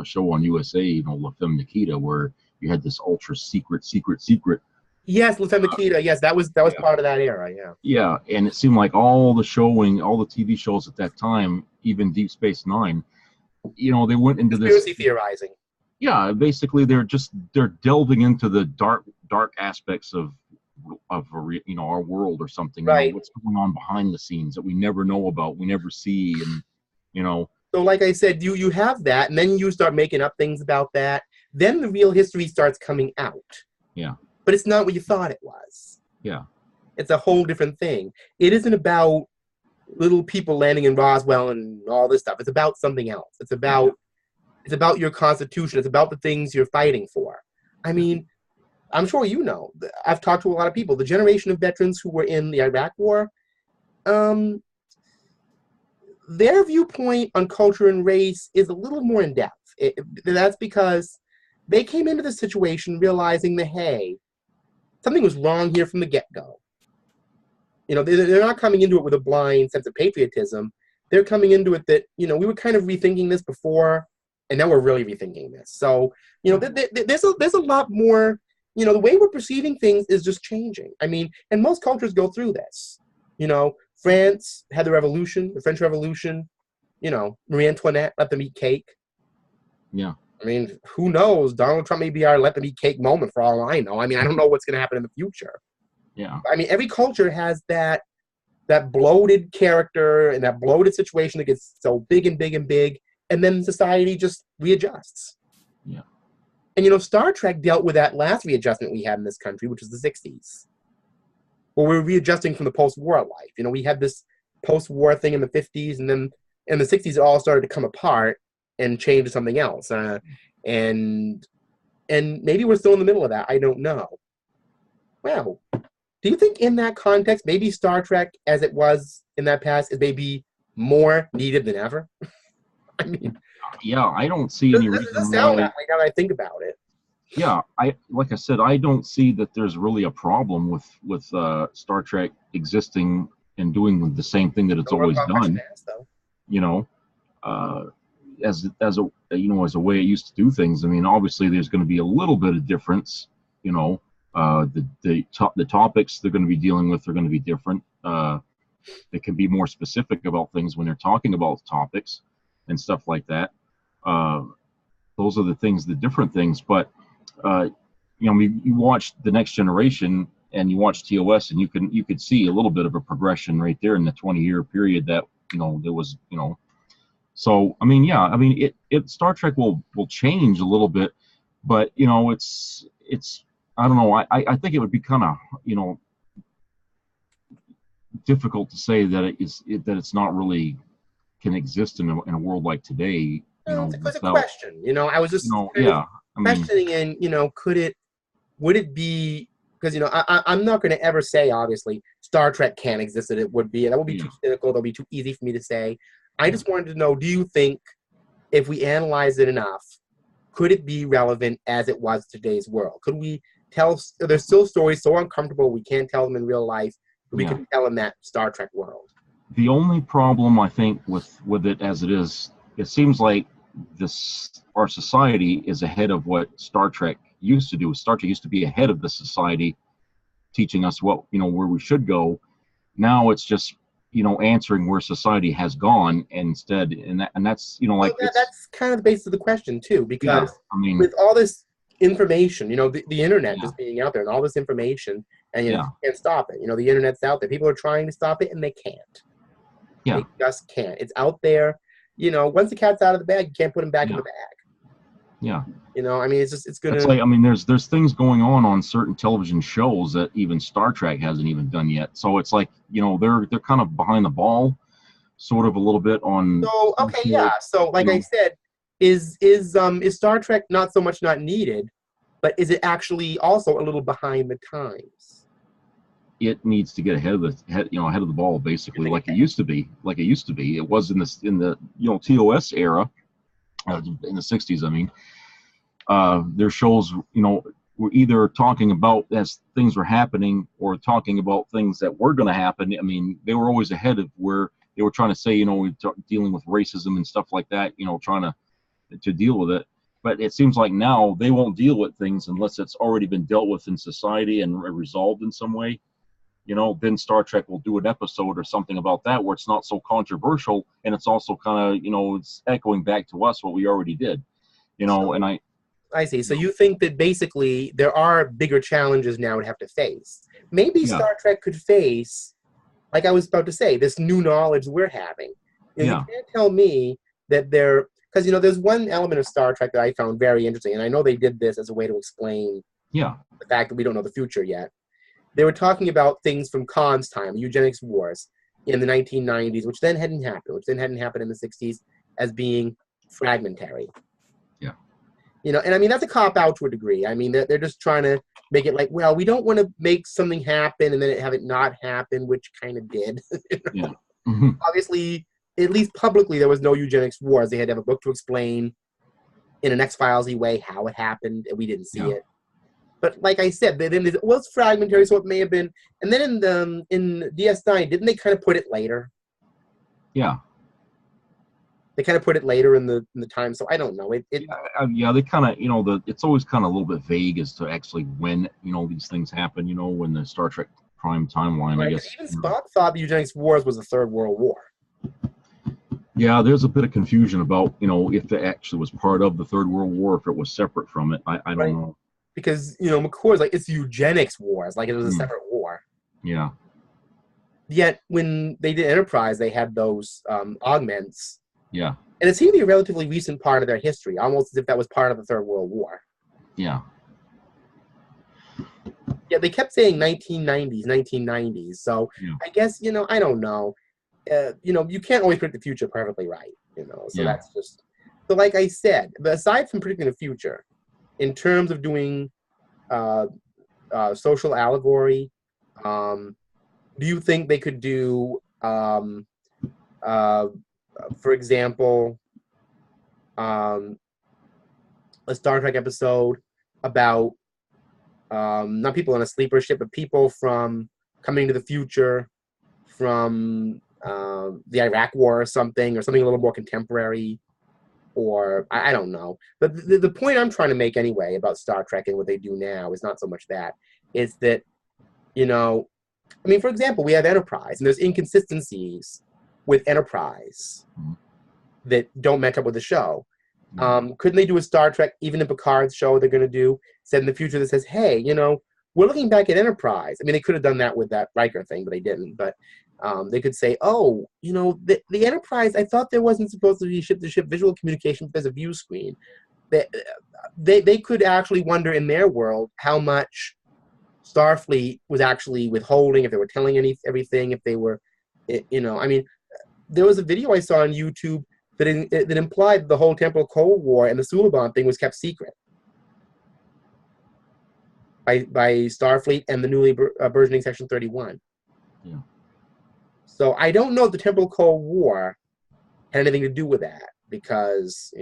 S2: show on USA, La Femme Nikita, where you had this ultra secret.
S1: Yes, La Femme Nikita. Yes, that was part of that era. Yeah.
S2: Yeah, and it seemed like all the TV shows at that time, even Deep Space Nine, they went into
S1: conspiracy theorizing.
S2: Yeah, basically they're delving into the dark aspects of our world or something.
S1: Right.
S2: What's going on behind the scenes that we never know about, we never see, and
S1: So like I said, you have that, and then you start making up things about that. Then the real history starts coming out.
S2: Yeah.
S1: But it's not what you thought it was.
S2: Yeah.
S1: It's a whole different thing. It isn't about little people landing in Roswell and all this stuff. It's about something else. It's about your Constitution. It's about the things you're fighting for. I mean, I'm sure I've talked to a lot of people. The generation of veterans who were in the Iraq War, their viewpoint on culture and race is a little more in depth. That's because they came into the situation realizing that, hey, something was wrong here from the get-go. They're not coming into it with a blind sense of patriotism. They're coming into it that, we were kind of rethinking this before, and now we're really rethinking this. So, there's a lot more, the way we're perceiving things is just changing. I mean, and most cultures go through this. France had the revolution, the French Revolution, Marie Antoinette let them eat cake.
S2: Yeah.
S1: I mean, who knows? Donald Trump may be our let them eat cake moment for all I know. I mean, I don't know what's going to happen in the future.
S2: Yeah.
S1: I mean, every culture has that bloated character and that bloated situation that gets so big and big and big, and then society just readjusts.
S2: Yeah.
S1: And, Star Trek dealt with that last readjustment we had in this country, which was the 60s. Where we were readjusting from the post-war life. We had this post-war thing in the 50s, and then in the 60s it all started to come apart and change to something else. And maybe we're still in the middle of that. I don't know. Well, do you think in that context, maybe Star Trek, as it was in that past, is maybe more needed than ever? I mean,
S2: yeah, I don't see any reason
S1: why. Now that I think about it.
S2: Yeah, like I said, I don't see that there's really a problem with Star Trek existing and doing the same thing that it's always done. As a way it used to do things. I mean, obviously there's going to be a little bit of difference. The topics they're going to be dealing with are going to be different. They can be more specific about things when they're talking about topics and stuff like that. Those are the different things. But you watch The Next Generation and you watch TOS, and you could see a little bit of a progression right there in the 20-year period that there was. So I mean, yeah, I mean it Star Trek will change a little bit, but it's I don't know. I think it would be kind of difficult to say that it's not really can exist in a world like today.
S1: It's a question. I was just
S2: yeah,
S1: questioning, and could it would it be, because I'm not going to ever say obviously Star Trek can't exist, that it would be, that would be
S2: Yeah.
S1: too cynical, that would be too easy for me to say. I
S2: Yeah.
S1: just wanted to know, do you think if we analyze it enough, could it be relevant as it was today's world? Could we tell, there's still stories so uncomfortable we can't tell them in real life, but we could tell in that Star Trek world?
S2: The only problem I think with it as it is, it seems like our society is ahead of what Star Trek used to do. Star Trek used to be ahead of the society, teaching us what, where we should go. Now it's just, answering where society has gone instead, and that's,
S1: Well, that's kind of the basis of the question too,
S2: yeah,
S1: because
S2: I mean,
S1: with all this information, the internet
S2: yeah,
S1: just being out there and all this information, and
S2: yeah,
S1: you can't stop it. The internet's out there. People are trying to stop it and they can't.
S2: yeah,
S1: They just can't. It's out there. Once the cat's out of the bag, you can't put him back in
S2: yeah,
S1: the bag.
S2: yeah.
S1: I mean, it's gonna.
S2: It's like, I mean, there's things going on certain television shows that even Star Trek hasn't even done yet. So it's like, they're kind of behind the ball, sort of a little bit on
S1: So
S2: some
S1: okay, yeah.
S2: shows,
S1: So like I said, is Star Trek not so much not needed, but is it actually also a little behind the times?
S2: It needs to get ahead of ahead of the ball, basically, like it used to be. It was in the TOS era, in the 60s. I mean, their shows, were either talking about as things were happening or talking about things that were going to happen. I mean, they were always ahead of where they were trying to say, dealing with racism and stuff like that, trying to deal with it. But it seems like now they won't deal with things unless it's already been dealt with in society and resolved in some way. Then Star Trek will do an episode or something about that where it's not so controversial, and it's also kind of, it's echoing back to us what we already did, and
S1: I see. So you think that basically there are bigger challenges now to have to face. Maybe
S2: yeah,
S1: Star Trek could face, like I was about to say, this new knowledge we're having. You
S2: yeah,
S1: can't tell me that because there's one element of Star Trek that I found very interesting, and I know they did this as a way to explain
S2: yeah,
S1: the fact that we don't know the future yet. They were talking about things from Khan's time, eugenics wars in the 1990s, which then hadn't happened in the 60s, as being fragmentary.
S2: yeah,
S1: And I mean, that's a cop out to a degree. I mean, they're just trying to make it like, well, we don't want to make something happen and then have it not happen, which kind of did.
S2: yeah. Mm-hmm.
S1: Obviously, at least publicly, there was no eugenics wars. They had to have a book to explain in an X-Files-y way how it happened, and we didn't see it. But like I said, then it was fragmentary, so it may have been. And then in DS9, didn't they kind of put it later?
S2: Yeah.
S1: They kind of put it later in the time, so I don't know.
S2: Yeah, they kind of, it's always kind of a little bit vague as to actually when, these things happen, when the Star Trek Prime timeline,
S1: right,
S2: I guess.
S1: Even Spock thought the eugenics wars was the Third World War.
S2: Yeah, there's a bit of confusion about, if it actually was part of the Third World War, if it was separate from it. I don't know.
S1: Because, McCoy's like, it's eugenics wars, like it was a separate war.
S2: Yeah.
S1: Yet, when they did Enterprise, they had those augments.
S2: Yeah.
S1: And it seemed to be a relatively recent part of their history, almost as if that was part of the Third World War.
S2: Yeah.
S1: Yeah, they kept saying 1990s. So, I guess, I don't know. You can't always predict the future perfectly right, So that's just... So like I said, but aside from predicting the future, in terms of doing social allegory, do you think they could do, for example, a Star Trek episode about not people on a sleeper ship, but people from coming to the future from the Iraq War or something a little more contemporary, or I don't know. But the point I'm trying to make anyway about Star Trek and what they do now is not so much that. It's that, I mean, for example, we have Enterprise, and there's inconsistencies with Enterprise that don't match up with the show. Couldn't they do a Star Trek, even in Picard's show they're going to do, said in the future that says, hey, we're looking back at Enterprise. I mean, they could have done that with that Riker thing, but they didn't. But they could say, oh, the Enterprise, I thought there wasn't supposed to be ship-to-ship visual communication, but there's a view screen. They could actually wonder in their world how much Starfleet was actually withholding, if they were telling everything, if they were, I mean, there was a video I saw on YouTube that implied the whole temporal Cold War and the Suliban thing was kept secret. by Starfleet and the newly burgeoning Section 31.
S2: Yeah.
S1: So I don't know if the Temporal Cold War had anything to do with that, because,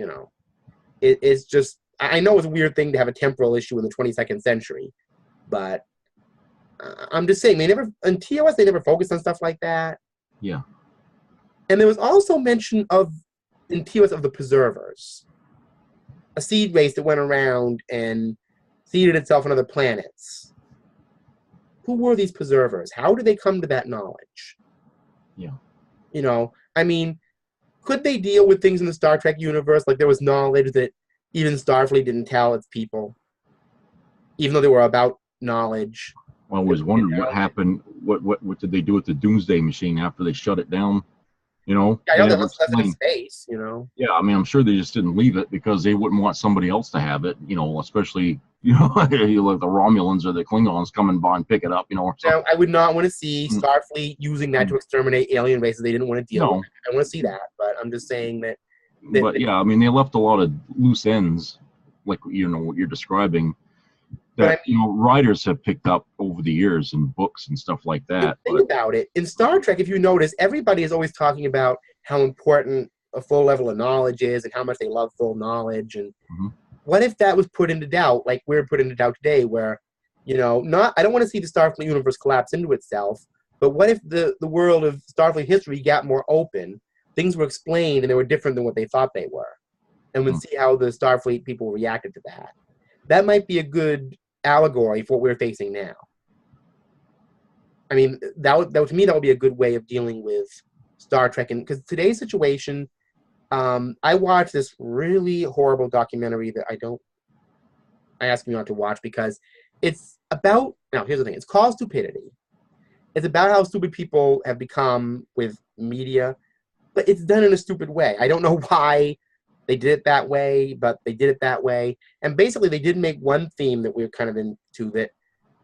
S1: it's just, I know it's a weird thing to have a temporal issue in the 22nd century, but I'm just saying, in TOS, they never focused on stuff like that.
S2: Yeah.
S1: And there was also mention in TOS of the Preservers, a seed race that went around and seeded itself on other planets. Who were these Preservers? How did they come to that knowledge?
S2: Yeah.
S1: Could they deal with things in the Star Trek universe? Like, there was knowledge that even Starfleet didn't tell its people, even though they were about knowledge.
S2: Well, I was wondering what happened. What did they do with the Doomsday Machine after they shut it down?
S1: I know they left it in space.
S2: Yeah, I'm sure they just didn't leave it because they wouldn't want somebody else to have it. Especially like the Romulans or the Klingons coming by and pick it up. Or something.
S1: I would not want to see Starfleet using that to exterminate alien races they didn't want to deal with. I want to see that, but I'm just saying that.
S2: But yeah, they left a lot of loose ends, like what you're describing, that writers have picked up over the years in books and stuff like that.
S1: Think about it. In Star Trek, if you notice, everybody is always talking about how important a full level of knowledge is and how much they love full knowledge. And what if that was put into doubt, like we're put into doubt today, where, I don't want to see the Starfleet universe collapse into itself, but what if the world of Starfleet history got more open, things were explained, and they were different than what they thought they were, and we'd see how the Starfleet people reacted to that. That might be a good allegory for what we're facing now. To me, that would be a good way of dealing with Star Trek, and because today's situation, I watched this really horrible documentary that I ask you not to watch, because it's about, now here's the thing, it's called Stupidity. It's about how stupid people have become with media, but it's done in a stupid way. I don't know why they did it that way, but they did it that way. And basically, they did make one theme that we're kind of into, that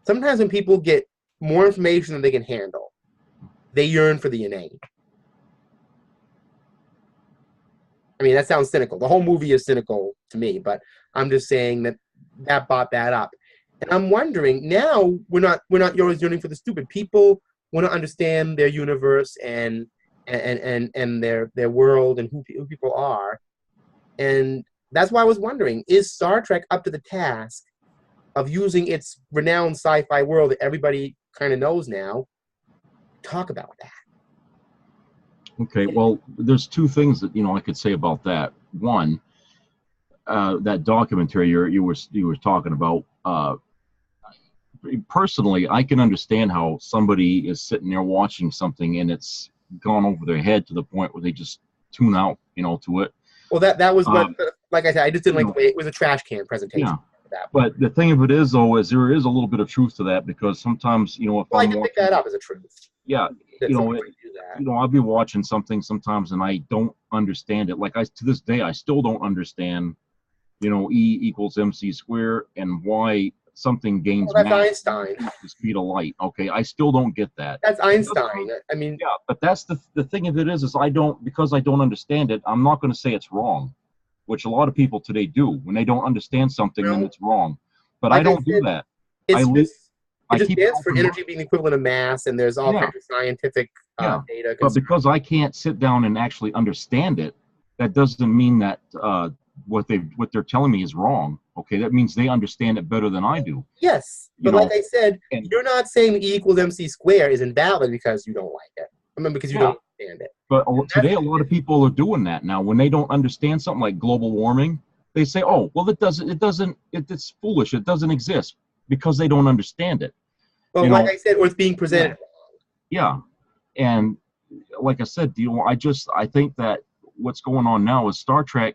S1: sometimes when people get more information than they can handle, they yearn for the inane. That sounds cynical. The whole movie is cynical to me, but I'm just saying that brought that up. And I'm wondering, now we're not always yearning for the stupid. People want to understand their universe and their world and who people are. And that's why I was wondering, is Star Trek up to the task of using its renowned sci-fi world that everybody kind of knows now, talk about that?
S2: Okay, well, there's two things that I could say about that. One, that documentary you were talking about. Personally, I can understand how somebody is sitting there watching something and it's gone over their head to the point where they just tune out, to it.
S1: Well, that was what, like I said, I just didn't like the way it was a trash can presentation.
S2: Yeah. But the thing of it is, though, is there is a little bit of truth to that, because sometimes, if
S1: I can pick that up as a truth.
S2: Yeah, I'll be watching something sometimes and I don't understand it. Like to this day, I still don't understand, E equals MC squared and why something gains
S1: that's Einstein.
S2: The speed of light. Okay, I still don't get that.
S1: That's Einstein. Yeah,
S2: but that's the thing of it is because I don't understand it, I'm not going to say it's wrong, which a lot of people today do. When they don't understand something, then it's wrong. But I don't do that.
S1: It just stands for energy being the equivalent of mass, and there's all kinds of scientific data.
S2: But because I can't sit down and actually understand it, that doesn't mean that what they're telling me is wrong. Okay, that means they understand it better than I do.
S1: Yes, but like I said, you're not saying E equals MC squared is invalid because you don't like it. Because you don't understand it.
S2: But today, a lot of people are doing that now. When they don't understand something like global warming, they say, "Oh, well, it's foolish. It doesn't exist," because they don't understand it.
S1: Well, like I said, or it's being presented.
S2: Yeah, and like I said, I think that what's going on now is Star Trek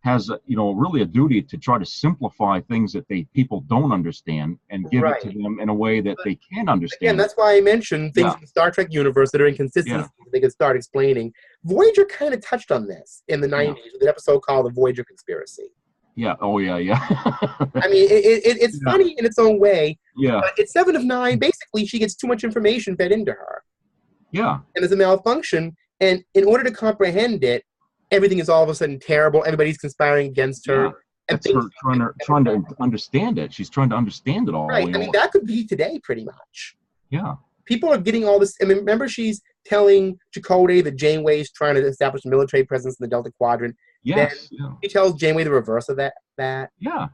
S2: has really a duty to try to simplify things that people don't understand and give it to them in a way that they can understand.
S1: Again, that's why I mentioned things in the Star Trek universe that are inconsistencies that they could start explaining. Voyager kind of touched on this in the 90s with an episode called The Voyager Conspiracy.
S2: Yeah. Oh, yeah.
S1: It's funny in its own way.
S2: Yeah.
S1: But it's 7 of 9. Basically, she gets too much information fed into her.
S2: Yeah.
S1: And there's a malfunction. And in order to comprehend it, everything is all of a sudden terrible. Everybody's conspiring against her. and
S2: that's
S1: things
S2: her trying to understand it. She's trying to understand it all.
S1: right. I mean, that could be today pretty much.
S2: Yeah.
S1: People are getting all this. I mean, remember she's telling Chakotay that Janeway's trying to establish a military presence in the Delta Quadrant. Then
S2: Yes. Yeah.
S1: she tells Janeway the reverse of that.
S2: Yeah.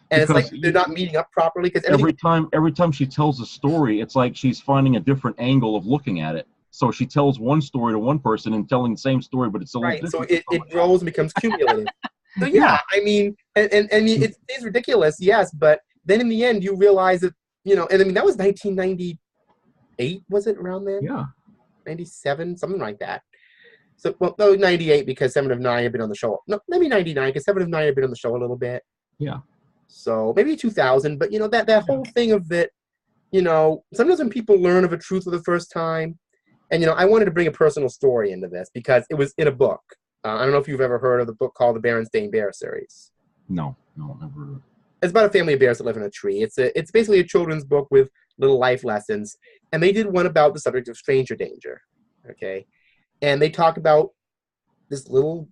S1: And it's like they're not meeting up properly because
S2: every time she tells a story, it's like she's finding a different angle of looking at it. So she tells one story to one person and telling the same story, but it's a little
S1: right.
S2: different.
S1: So it grows and becomes cumulative. So yeah, I mean, and I mean, it's ridiculous, yes, but then in the end, you realize that and I mean that was 1998, was it around then?
S2: Yeah.
S1: 97, something like that. So well, no, 98 because 7 of 9 had been on the show. No, maybe 99 because 7 of 9 had been on the show a little bit.
S2: Yeah.
S1: So maybe 2000, but that whole thing of that, sometimes when people learn of a truth for the first time, and I wanted to bring a personal story into this because it was in a book. I don't know if you've ever heard of the book called the Berenstain Bear series.
S2: No, never.
S1: It's about a family of bears that live in a tree. It's basically a children's book with little life lessons, and they did one about the subject of stranger danger. Okay, and they talk about this little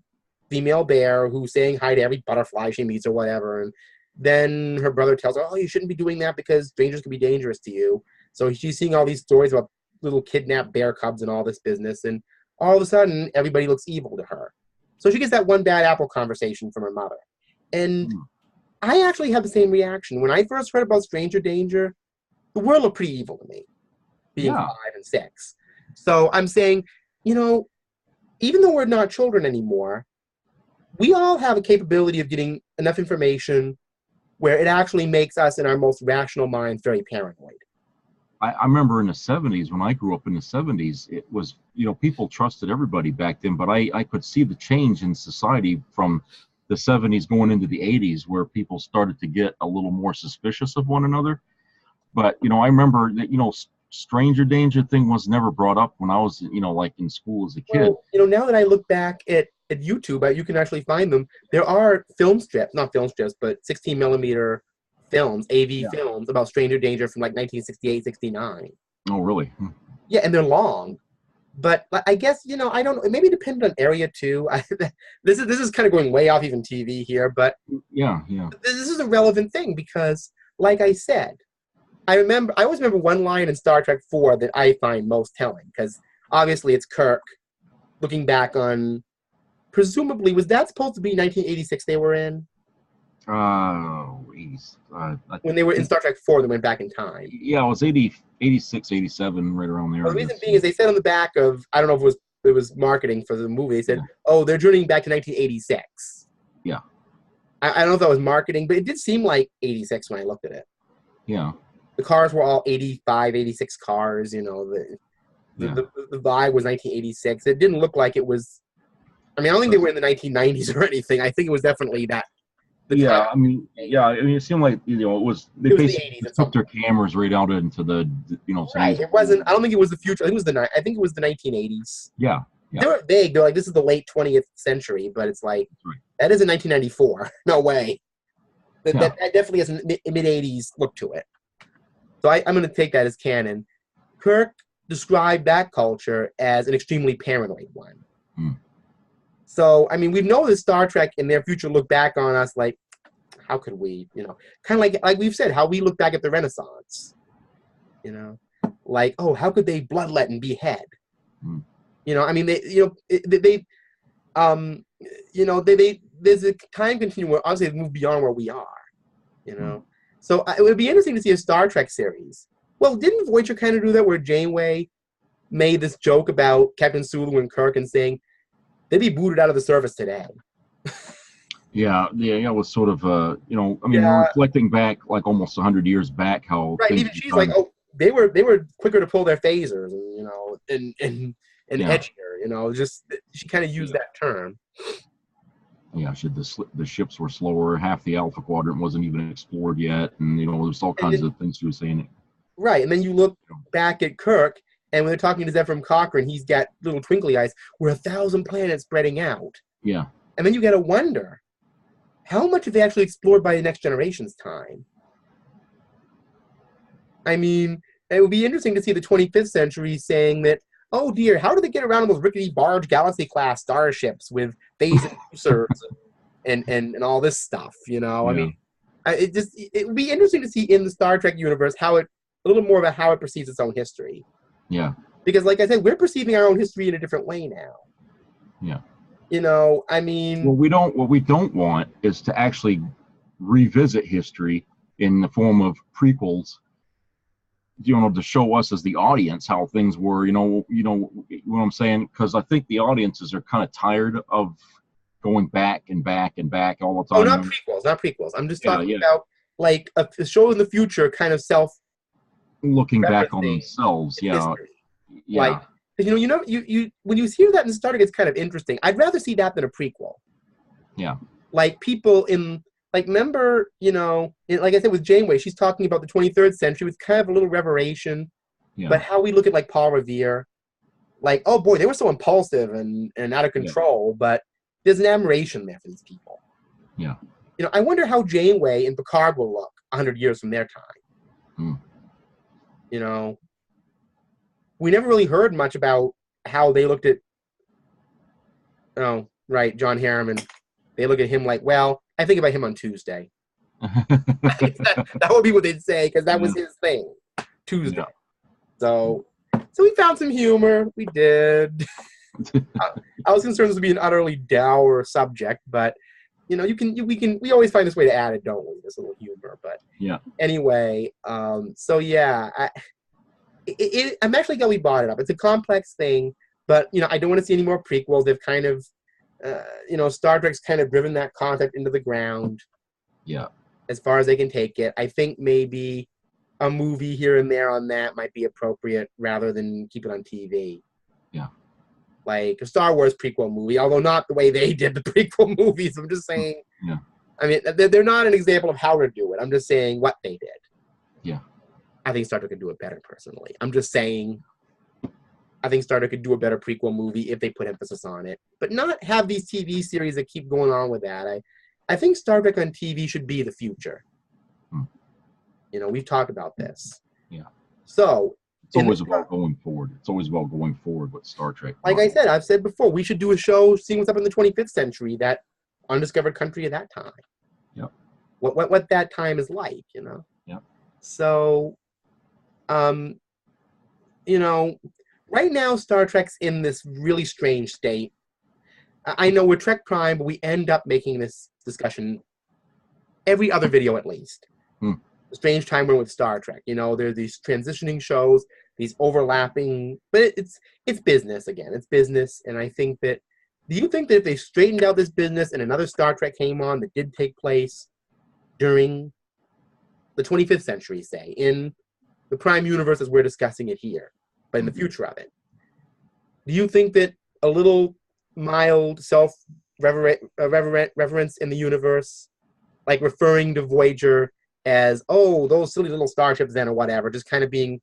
S1: female bear who's saying hi to every butterfly she meets or whatever, and then her brother tells her, "Oh, you shouldn't be doing that because strangers can be dangerous to you." So she's seeing all these stories about little kidnapped bear cubs and all this business, and all of a sudden, everybody looks evil to her. So she gets that one bad apple conversation from her mother. And I actually had the same reaction. When I first heard about stranger danger, the world looked pretty evil to me, being 5 and 6. So I'm saying, even though we're not children anymore, we all have a capability of getting enough information where it actually makes us in our most rational minds very paranoid.
S2: I remember in the 70s, when I grew up in the 70s, it was, people trusted everybody back then, but I could see the change in society from the 70s going into the 80s where people started to get a little more suspicious of one another. But, I remember that, stranger danger thing was never brought up when I was, like in school as a kid.
S1: Well, now that I look back at YouTube, you can actually find them. There are not film strips, but 16 millimeter films, AV films about stranger danger from like 1968, 69.
S2: Oh, really?
S1: Yeah, and they're long. But I guess, I don't know. It maybe depended on area too. This is kind of going way off even TV here, but
S2: yeah.
S1: This is a relevant thing because, like I said, I always remember one line in Star Trek 4 that I find most telling because obviously it's Kirk looking back on, presumably, was that supposed to be 1986 they were in? When they were in Star Trek 4, they went back in time.
S2: Yeah, it was 86, 87, right around there.
S1: Well, the reason being is they said on the back of, I don't know if it was marketing for the movie, they said, they're journeying back to 1986.
S2: Yeah.
S1: I don't know if that was marketing, but it did seem like 86 when I looked at it.
S2: Yeah.
S1: The cars were all 85, 86 cars, the vibe was 1986. It didn't look like it was, I don't think they were in the 1990s or anything. I think it was definitely that.
S2: It seemed like it was. They basically took their cameras right out into the
S1: Right. It wasn't. I don't think it was the future. I think it was the 1980s.
S2: Yeah.
S1: They were vague. They're like, this is the late 20th century, but it's like that isn't 1994. No way. That definitely has a mid 80s look to it. So I'm going to take that as canon. Kirk described that culture as an extremely paranoid one. So, we've known that Star Trek in their future look back on us like, how could we, kind of like we've said, how we look back at the Renaissance, like, how could they bloodlet and behead? There's a time continuum where obviously they move beyond where we are, So it would be interesting to see a Star Trek series. Well, didn't Voyager kind of do that where Janeway made this joke about Captain Sulu and Kirk and saying, they'd be booted out of the service today.
S2: It was sort of, we're reflecting back like almost 100 years back how.
S1: Right, even she's like, they were quicker to pull their phasers, and edgier, just she kind of used that term.
S2: Yeah, the ships were slower. Half the Alpha Quadrant wasn't even explored yet, and there's all kinds of things she was saying.
S1: Right, and then you look back at Kirk. And when they're talking to Zefram Cochrane, he's got little twinkly eyes. We're 1,000 planets spreading out.
S2: Yeah.
S1: And then you got to wonder, how much have they actually explored by the next generation's time? It would be interesting to see the 25th century saying that, oh dear, how do they get around those rickety barge Galaxy-class starships with phase inducers? and all this stuff. You know, I
S2: Yeah.
S1: mean, it would be interesting to see in the Star Trek universe how it a little more about how it perceives its own history.
S2: Yeah.
S1: Because, like I said, we're perceiving our own history in a different way now.
S2: Yeah.
S1: You know, I mean,
S2: What we don't want is to actually revisit history in the form of prequels, to show us as the audience how things were, what I'm saying? Because I think the audiences are kind of tired of going back and back and back all the
S1: oh,
S2: time.
S1: not prequels, not prequels. I'm just
S2: Yeah,
S1: talking
S2: yeah.
S1: about like a show in the future, kind of
S2: Looking back on
S1: self-referencing
S2: themselves, yeah,
S1: history. Like,
S2: yeah,
S1: you when you hear that in Star Trek, it's kind of interesting. I'd rather see that than a prequel.
S2: yeah,
S1: Like people in like remember, like I said with Janeway, she's talking about the 23rd century with kind of a little reveration,
S2: yeah,
S1: but how we look at like Paul Revere, like, oh boy, they were so impulsive and out of
S2: yeah,
S1: control, but there's an admiration there for these people.
S2: yeah.
S1: I wonder how Janeway and Picard will look 100 years from their time.
S2: Hmm.
S1: We never really heard much about how they looked at, oh, right, John Harriman. They look at him like, well, I think about him on Tuesday. that would be what they'd say, because that was his thing, Tuesday.
S2: Yeah.
S1: So we found some humor. We did. I was concerned this would be an utterly dour subject, but we always find this way to add it, don't we? This little humor, but
S2: Yeah.
S1: Anyway, so yeah, I'm actually glad we brought it up. It's a complex thing, but I don't want to see any more prequels. They've kind of, Star Trek's kind of driven that concept into the ground.
S2: Yeah.
S1: As far as they can take it. I think maybe a movie here and there on that might be appropriate rather than keep it on TV.
S2: Yeah.
S1: Like a Star Wars prequel movie, although not the way they did the prequel movies. I'm just saying.
S2: Yeah.
S1: I mean, they're not an example of how to do it. I'm just saying what they did.
S2: Yeah.
S1: I think Star Trek could do it better, personally. I'm just saying I think Star Trek could do a better prequel movie if they put emphasis on it. But not have these TV series that keep going on with that. I think Star Trek on TV should be the future. We've talked about this.
S2: Yeah.
S1: So
S2: it's always about going forward. It's always about going forward with Star Trek.
S1: Like I said, I've said before, we should do a show seeing what's up in the 25th century, that undiscovered country of that time.
S2: Yep.
S1: What that time is like,
S2: Yep.
S1: So, right now Star Trek's in this really strange state. I know we're TrekPrime, but we end up making this discussion every other video at least. A strange time we're with Star Trek. There are these transitioning shows, these overlapping, but it's business again. It's business, and I think that. Do you think that if they straightened out this business and another Star Trek came on that did take place during the 25th century, say, in the Prime universe as we're discussing it here, but in the future of it, do you think that a little mild self-reverence in the universe, like referring to Voyager as, oh, those silly little starships then or whatever, just kind of being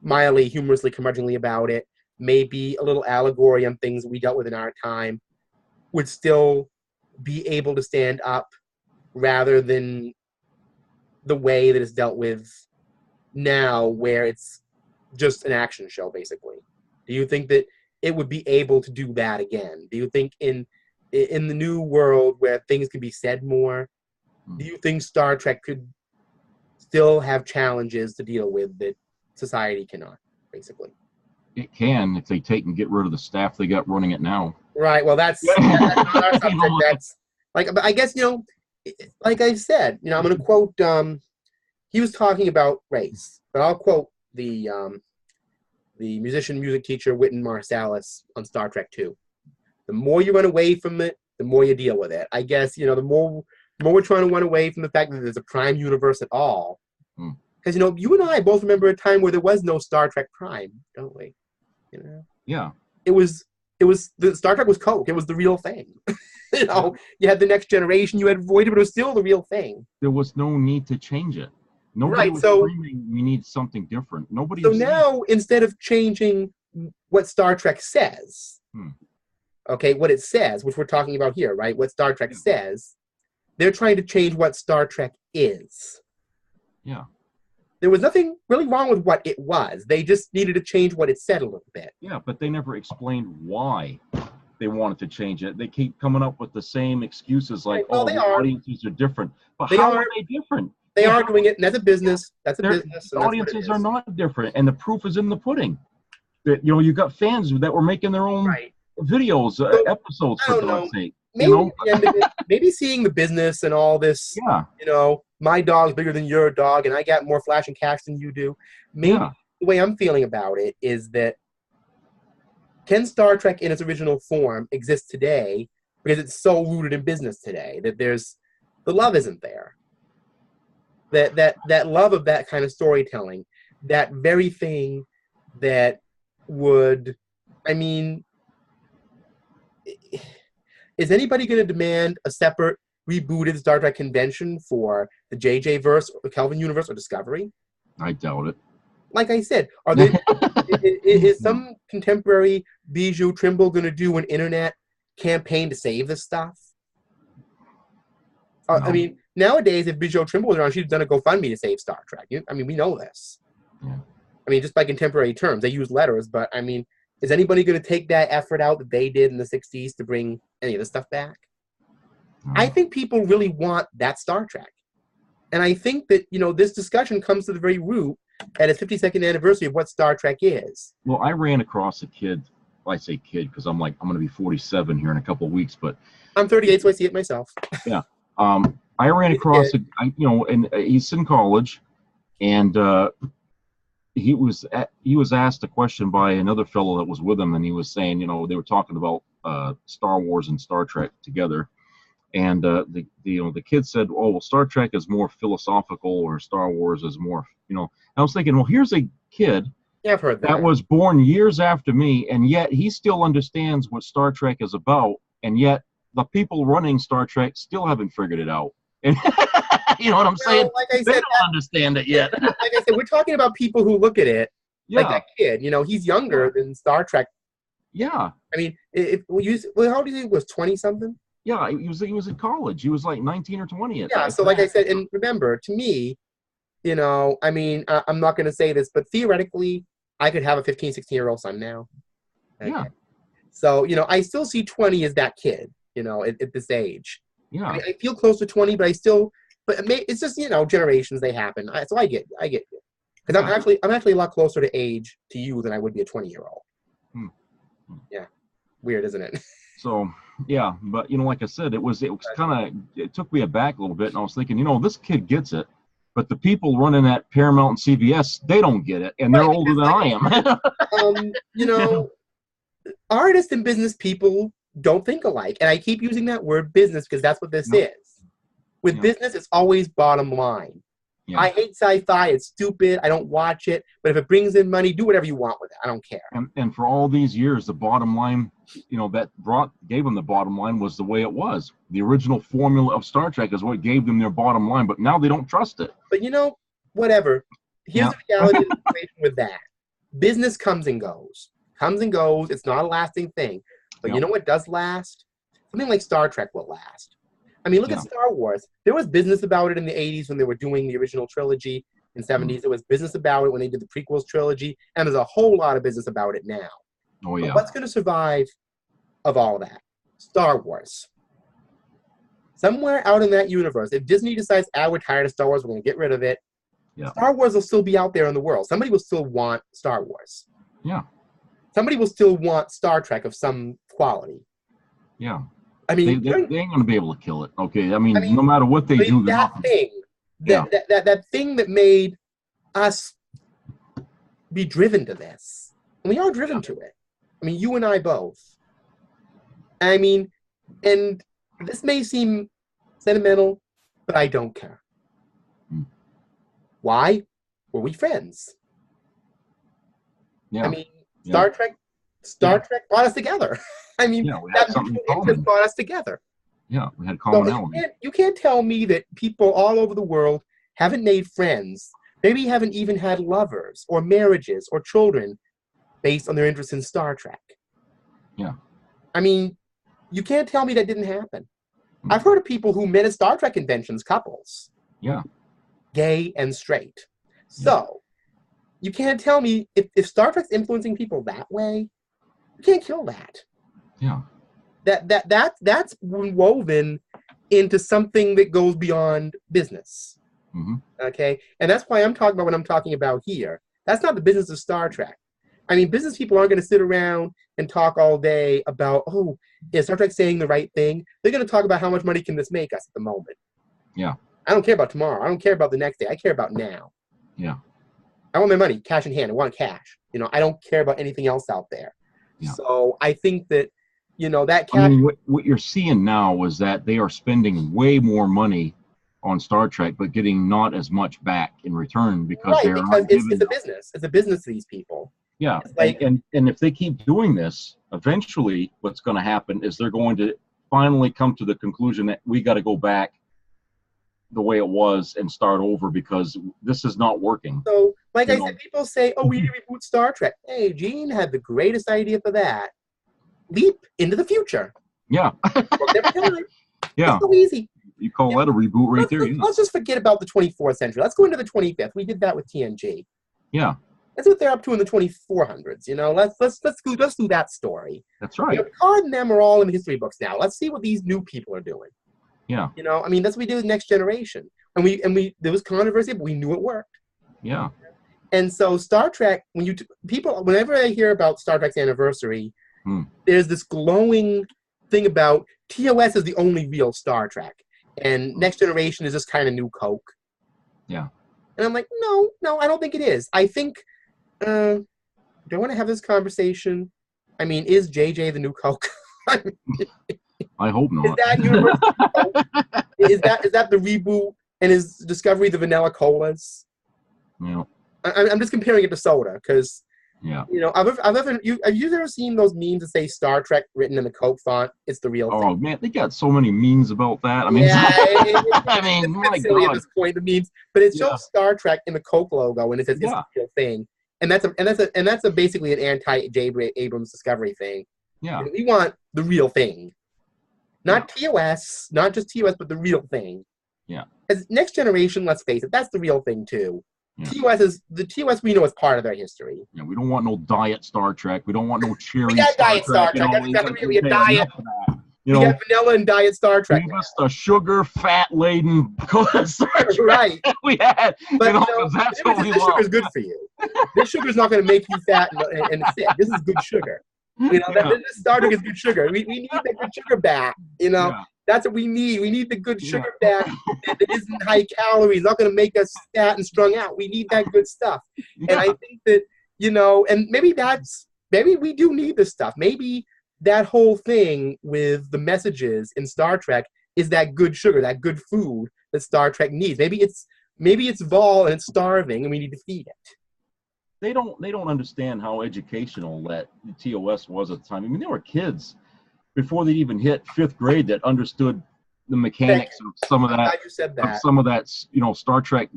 S1: mildly, humorously, curmudgeonly about it, maybe a little allegory on things we dealt with in our time, would still be able to stand up rather than the way that it's dealt with now, where it's just an action show, basically? Do you think that it would be able to do that again? Do you think in the new world where things can be said more, do you think Star Trek could still have challenges to deal with that society cannot, basically?
S2: It can if they take and get rid of the staff they got running it now.
S1: Right. Well, that's not our subject. That's like, but I guess like I said, I'm going to quote. He was talking about race, but I'll quote the musician, music teacher Wynton Marsalis on Star Trek 2. The more you run away from it, the more you deal with it. I guess the more we're trying to run away from the fact that there's a Prime universe at all. Because you and I both remember a time where there was no Star Trek Prime, don't we?
S2: Yeah.
S1: It was the Star Trek was Coke. It was the real thing. You had the Next Generation, you had Voyager, but it was still the real thing.
S2: There was no need to change it. Nobody was screaming, we need something different. Nobody.
S1: So now, instead of changing what Star Trek says, okay, what it says, which we're talking about here, right? What Star Trek says, they're trying to change what Star Trek is.
S2: Yeah.
S1: There was nothing really wrong with what it was. They just needed to change what it said a little bit.
S2: Yeah, but they never explained why. they wanted to change it. They keep coming up with the same excuses like,
S1: Well,
S2: oh,
S1: they
S2: the
S1: are.
S2: audiences are different. But
S1: They
S2: how
S1: are.
S2: are they different?
S1: They are doing it, and that's a business. That's a business,
S2: The
S1: and that's what it
S2: audiences
S1: is.
S2: are not different, and the proof is in the pudding. That you got fans that were making their own
S1: Right.
S2: videos,
S1: So,
S2: episodes,
S1: I
S2: for
S1: don't
S2: God's
S1: know.
S2: sake.
S1: Maybe at the end of it, maybe seeing the business and all this,
S2: Yeah,
S1: my dog's bigger than your dog, and I got more flash and cash than you do. Maybe
S2: yeah.
S1: the way I'm feeling about it is that can Star Trek in its original form exist today because it's so rooted in business today that the love isn't there. That love of that kind of storytelling, that very thing that would, I mean, is anybody going to demand a separate rebooted Star Trek convention for the JJ verse, or Kelvin universe, or Discovery?
S2: I doubt it.
S1: Like I said, are they? Is some contemporary Bijou Trimble going to do an internet campaign to save this stuff?
S2: No.
S1: I mean, nowadays, if Bijou Trimble was around, she'd done a GoFundMe to save Star Trek. I mean, we know this.
S2: Yeah.
S1: I mean, just by contemporary terms, they use letters, but I mean, is anybody going to take that effort out that they did in the 60s to bring any of this stuff back?
S2: No.
S1: I think people really want that Star Trek. And I think that, this discussion comes to the very root at its 52nd anniversary of what Star Trek is.
S2: Well, I ran across a kid. Well, I say kid because I'm going to be 47 here in a couple of weeks, but
S1: I'm 38, so I see it myself.
S2: Yeah. I ran across and he's in college, and he was asked a question by another fellow that was with him, and he was saying, they were talking about Star Wars and Star Trek together, and the kid said, oh, well, Star Trek is more philosophical, or Star Wars is more, I was thinking, well, here's a kid
S1: I've heard
S2: that was born years after me, and yet he still understands what Star Trek is about, and yet the people running Star Trek still haven't figured it out. And you know what I'm saying?
S1: Like I
S2: They
S1: said,
S2: don't understand it yet.
S1: like I said, we're talking about people who look at it like
S2: Yeah,
S1: that kid. He's younger than Star Trek.
S2: yeah,
S1: I mean, how old do you think he was? 20 something?
S2: yeah. He was in college. He was like 19 or 20 at
S1: Yeah.
S2: that.
S1: So, like I said, and remember, to me, I mean, I'm not going to say this, but theoretically, I could have a 15, 16-year-old son now. Okay.
S2: Yeah.
S1: So, I still see 20 as that kid, at this age.
S2: Yeah.
S1: I mean, I feel close to 20, but it's just, generations, they happen. So I get you. Because I'm actually a lot closer to age to you than I would be a 20-year-old. Yeah. Weird, isn't it?
S2: So, yeah, but like I said, it took me aback a little bit, and I was thinking, this kid gets it, but the people running at Paramount and CBS, they don't get it, and they're older than I am.
S1: Artists and business people don't think alike, and I keep using that word business because that's what this is. With business, it's always bottom line. Yeah. I hate sci-fi. It's stupid. I don't watch it. But if it brings in money, do whatever you want with it. I don't care.
S2: And for all these years, the bottom line, that gave them the bottom line was the way it was. The original formula of Star Trek is what gave them their bottom line. But now they don't trust it.
S1: But whatever. Here's the reality of the situation with that. Business comes and goes. Comes and goes. It's not a lasting thing. But you know what does last? Something like Star Trek will last. I mean, look at Star Wars. There was business about it in the 80s when they were doing the original trilogy. In 70s, there was business about it when they did the prequels trilogy. And there's a whole lot of business about it now.
S2: Oh, yeah.
S1: But what's going to survive of all of that? Star Wars. Somewhere out in that universe, if Disney decides, we're tired of Star Wars, we're going to get rid of it, Star Wars will still be out there in the world. Somebody will still want Star Wars.
S2: Yeah.
S1: Somebody will still want Star Trek of some quality.
S2: Yeah.
S1: I mean,
S2: they ain't going to be able to kill it. Okay. I mean, no matter what they do,
S1: that thing that made us be driven to this. And we are driven to it. I mean, you and I both. I mean, and this may seem sentimental, but I don't care. Why? Were we friends?
S2: Yeah.
S1: I mean, Star Trek brought us together. I mean, that interest brought us together.
S2: Yeah, we had commonality.
S1: So you can't tell me that people all over the world haven't made friends, maybe haven't even had lovers or marriages or children based on their interest in Star Trek.
S2: Yeah.
S1: I mean, you can't tell me that didn't happen. I've heard of people who met at Star Trek conventions, couples.
S2: Yeah.
S1: Gay and straight. So, you can't tell me if Star Trek's influencing people that way, you can't kill that.
S2: Yeah.
S1: that's woven into something that goes beyond business.
S2: Mm-hmm.
S1: Okay, and that's why I'm talking about what I'm talking about here. That's not the business of Star Trek. I mean, business people aren't going to sit around and talk all day about, oh, is Star Trek saying the right thing? They're going to talk about how much money can this make us at the moment.
S2: Yeah.
S1: I don't care about tomorrow. I don't care about the next day. I care about now.
S2: Yeah.
S1: I want my money, cash in hand. I want cash. I don't care about anything else out there.
S2: Yeah.
S1: So I think that, that cash.
S2: I mean, what you're seeing now is that they are spending way more money on Star Trek, but getting not as much back in return because
S1: it's a business. It's a business to these people.
S2: Yeah, and if they keep doing this, eventually what's going to happen is they're going to finally come to the conclusion that we got to go back the way it was and start over because this is not working.
S1: So, like I said, people say, oh, we need to reboot Star Trek. Hey, Gene had the greatest idea for that. Leap into the future.
S2: Yeah. Yeah.
S1: It's so easy.
S2: You call that a reboot right there?
S1: Let's just forget about the 24th century. Let's go into the 25th. We did that with TNG.
S2: Yeah.
S1: That's what they're up to in the 2400s. Let's do that story.
S2: That's right.
S1: Picard and them are all in the history books now. Let's see what these new people are doing.
S2: Yeah.
S1: I mean, that's what we did with Next Generation. And we there was controversy, but we knew it worked.
S2: Yeah.
S1: And so Star Trek, whenever I hear about Star Trek's anniversary, there's this glowing thing about TOS is the only real Star Trek, and Next Generation is just kind of new Coke.
S2: Yeah.
S1: And I'm like, no, I don't think it is. I think, do I want to have this conversation? I mean, is JJ the new Coke?
S2: I hope not.
S1: Is that Universal Coke? Is that the reboot? And is Discovery the vanilla colas?
S2: Yeah.
S1: I'm just comparing it to soda because,
S2: yeah.
S1: have you ever seen those memes that say Star Trek written in the Coke font? It's the real thing.
S2: Oh man, they got so many memes about that. I mean,
S1: it's silly at this point, the memes, but it shows Star Trek in the Coke logo and it says it's the real thing, and that's basically an anti-J. Abrams Discovery thing.
S2: Yeah,
S1: we want the real thing, not TOS, not just TOS, but the real thing.
S2: Yeah,
S1: as Next Generation, let's face it, that's the real thing too. Yeah. TOS we know is part of their history.
S2: Yeah, we don't want no diet Star Trek. We don't want no cherry.
S1: We got diet Star Trek. That's got to be a diet. We got vanilla and diet Star Trek.
S2: Give us the sugar, fat-laden Star Trek
S1: right.
S2: we had.
S1: But
S2: that's what we
S1: this
S2: love.
S1: sugar is good for you. This sugar is not going to make you fat and sick. This is good sugar. This Star Trek is good sugar. We need that good sugar back. That's what we need. We need the good sugar back that isn't high calories, not going to make us fat and strung out. We need that good stuff. Yeah. And I think that, and maybe we do need this stuff. Maybe that whole thing with the messages in Star Trek is that good sugar, that good food that Star Trek needs. Maybe it's Vol and it's starving and we need to feed it.
S2: They don't understand how educational that TOS was at the time. I mean, they were kids before they even hit 5th grade that understood the mechanics of some of that.
S1: You said that.
S2: Of some of that, Star Trek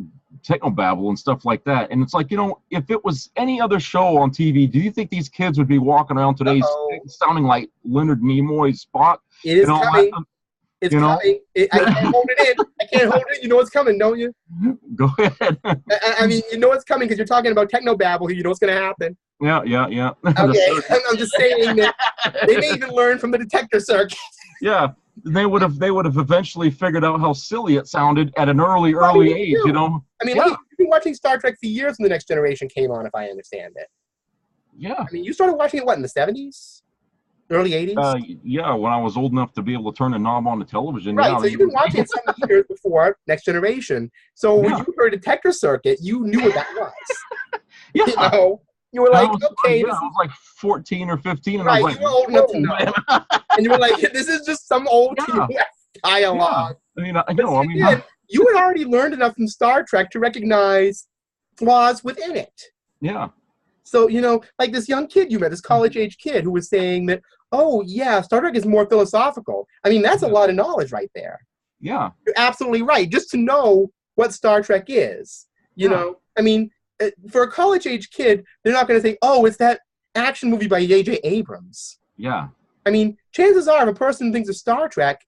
S2: technobabble and stuff like that. And it's like, if it was any other show on TV, do you think these kids would be walking around today sounding like Leonard Nimoy's Spock?
S1: It is coming. It's coming. I can't hold it in. I can't hold it in. You know it's coming, don't you?
S2: Go ahead.
S1: I mean, you know it's coming because you're talking about technobabble here. You know what's going to happen.
S2: Yeah.
S1: Okay, I'm just saying that they may even learn from the detector circuit.
S2: Yeah, they would have eventually figured out how silly it sounded at an early age,
S1: I mean, you've been watching Star Trek for years when The Next Generation came on, if I understand it.
S2: Yeah.
S1: I mean, you started watching it, in the 70s? Early 80s?
S2: Yeah, when I was old enough to be able to turn a knob on the television.
S1: Right, so you've been watching it some years before Next Generation. So when you heard Detector Circuit, you knew what that was.
S2: Yeah.
S1: You were like,
S2: okay. I was like 14 or 15. And
S1: right,
S2: I was like,
S1: you were old enough to know. And you were like, this is just some old dialogue.
S2: Yeah.
S1: You had already learned enough from Star Trek to recognize flaws within it.
S2: Yeah.
S1: So, like this young kid you met, this college-age kid who was saying that, oh, yeah, Star Trek is more philosophical. I mean, that's a lot of knowledge right there.
S2: Yeah.
S1: You're absolutely right. Just to know what Star Trek is, you know? I mean, for a college-age kid, they're not going to say, oh, it's that action movie by J.J. Abrams.
S2: Yeah.
S1: I mean, chances are if a person thinks of Star Trek,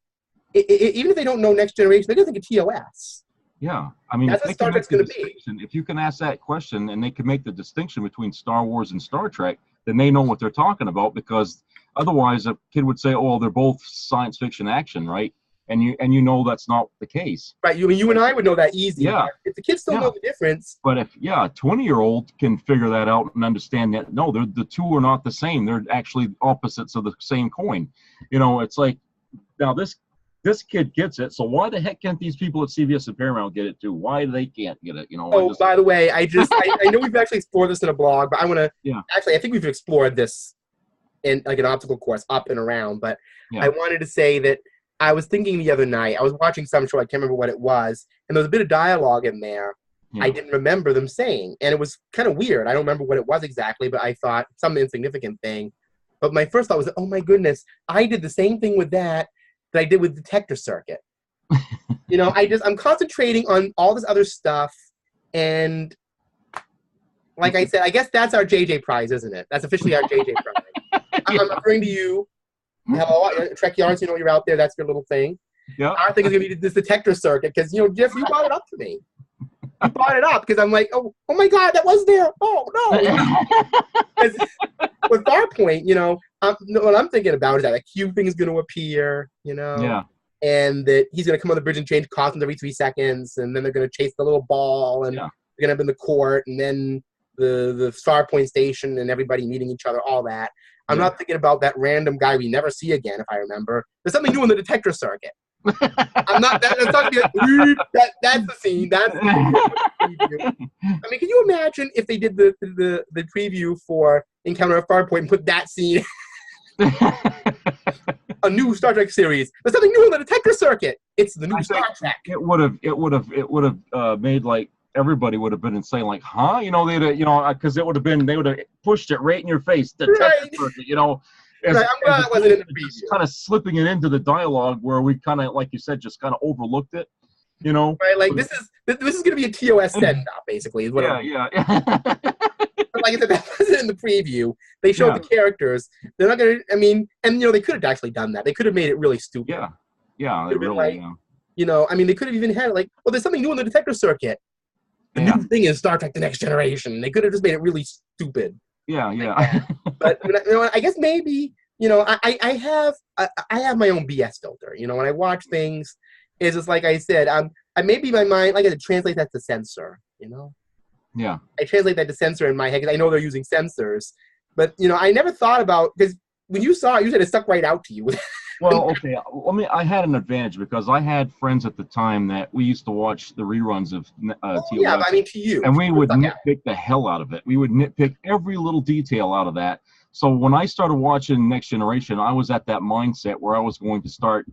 S1: even if they don't know Next Generation, they're going to think of TOS.
S2: Yeah. I mean,
S1: that's what Star Trek's going to be.
S2: If you can ask that question and they can make the distinction between Star Wars and Star Trek, then they know what they're talking about because Otherwise, a kid would say, "Oh, they're both science fiction action, right?" And you know that's not the case.
S1: Right. You and I would know that easy.
S2: Yeah.
S1: But if the kids still know the difference.
S2: But if a 20-year-old can figure that out and understand that no, the two are not the same. They're actually opposites of the same coin. It's like now this kid gets it. So why the heck can't these people at CBS and Paramount get it too? Why they can't get it?
S1: Oh, by the way, I know we've actually explored this in a blog, but I want to. Yeah. Actually, I think we've explored this in like an obstacle course up and around. But I wanted to say that I was thinking the other night. I was watching some show. I can't remember what it was, and there was a bit of dialogue in there. I didn't remember them saying, and it was kind of weird. I don't remember what it was exactly, but I thought some insignificant thing. But my first thought was, oh my goodness, I did the same thing with that I did with Detector Circuit. I'm concentrating on all this other stuff, and like I said, I guess that's our JJ prize, isn't it? That's officially our JJ prize. I'm referring to you. Hello, Trek Yarns, you're out there. That's your little thing. Yeah. Our thing is going to be this Detector Circuit because, Jeff, you brought it up to me. You brought it up because I'm like, oh my God, that was there. Oh, no. With Farpoint, what I'm thinking about is that a Q thing is going to appear, and that he's going to come on the bridge and change costumes every 3 seconds, and then they're going to chase the little ball, and they're going to have in the court, and then the Farpoint station and everybody meeting each other, all that. I'm not thinking about that random guy we never see again, if I remember. There's something new in the Detector Circuit. I'm not. That's not that's the scene. That's the preview. I mean, can you imagine if they did the preview for Encounter at Farpoint and put that scene? A new Star Trek series. There's something new in the Detector Circuit. It's the new Star Trek.
S2: It would have made like everybody would have been insane. Like, huh? Because it would have been they would have pushed it right in your face. Detector Circuit. As, I'm glad it wasn't in the preview. Kind of slipping it into the dialogue where we kind of, like you said, just kind of overlooked it,
S1: Right, like this is going to be a TOS send-off, basically. Is what
S2: yeah.
S1: But like I said, that wasn't in the preview. They showed the characters. They're not going to, I mean, and, they could have actually done that. They could have made it really stupid.
S2: Yeah, they really,
S1: I mean, they could have even had it like, well, there's something new in the Detector Circuit. The new thing is Star Trek The Next Generation. They could have just made it really stupid.
S2: Yeah.
S1: But I guess maybe I have my own BS filter. When I watch things, it's just like I said. I maybe my mind like I translate that to censor.
S2: Yeah.
S1: I translate that to censor in my head because I know they're using censors. But I never thought about because when you saw it, you said it stuck right out to you.
S2: Well, okay. I had an advantage because I had friends at the time that we used to watch the reruns of TOS.
S1: Yeah, but I mean to you.
S2: And we would nitpick the hell out of it. We would nitpick every little detail out of that. So when I started watching Next Generation, I was at that mindset where I was going to start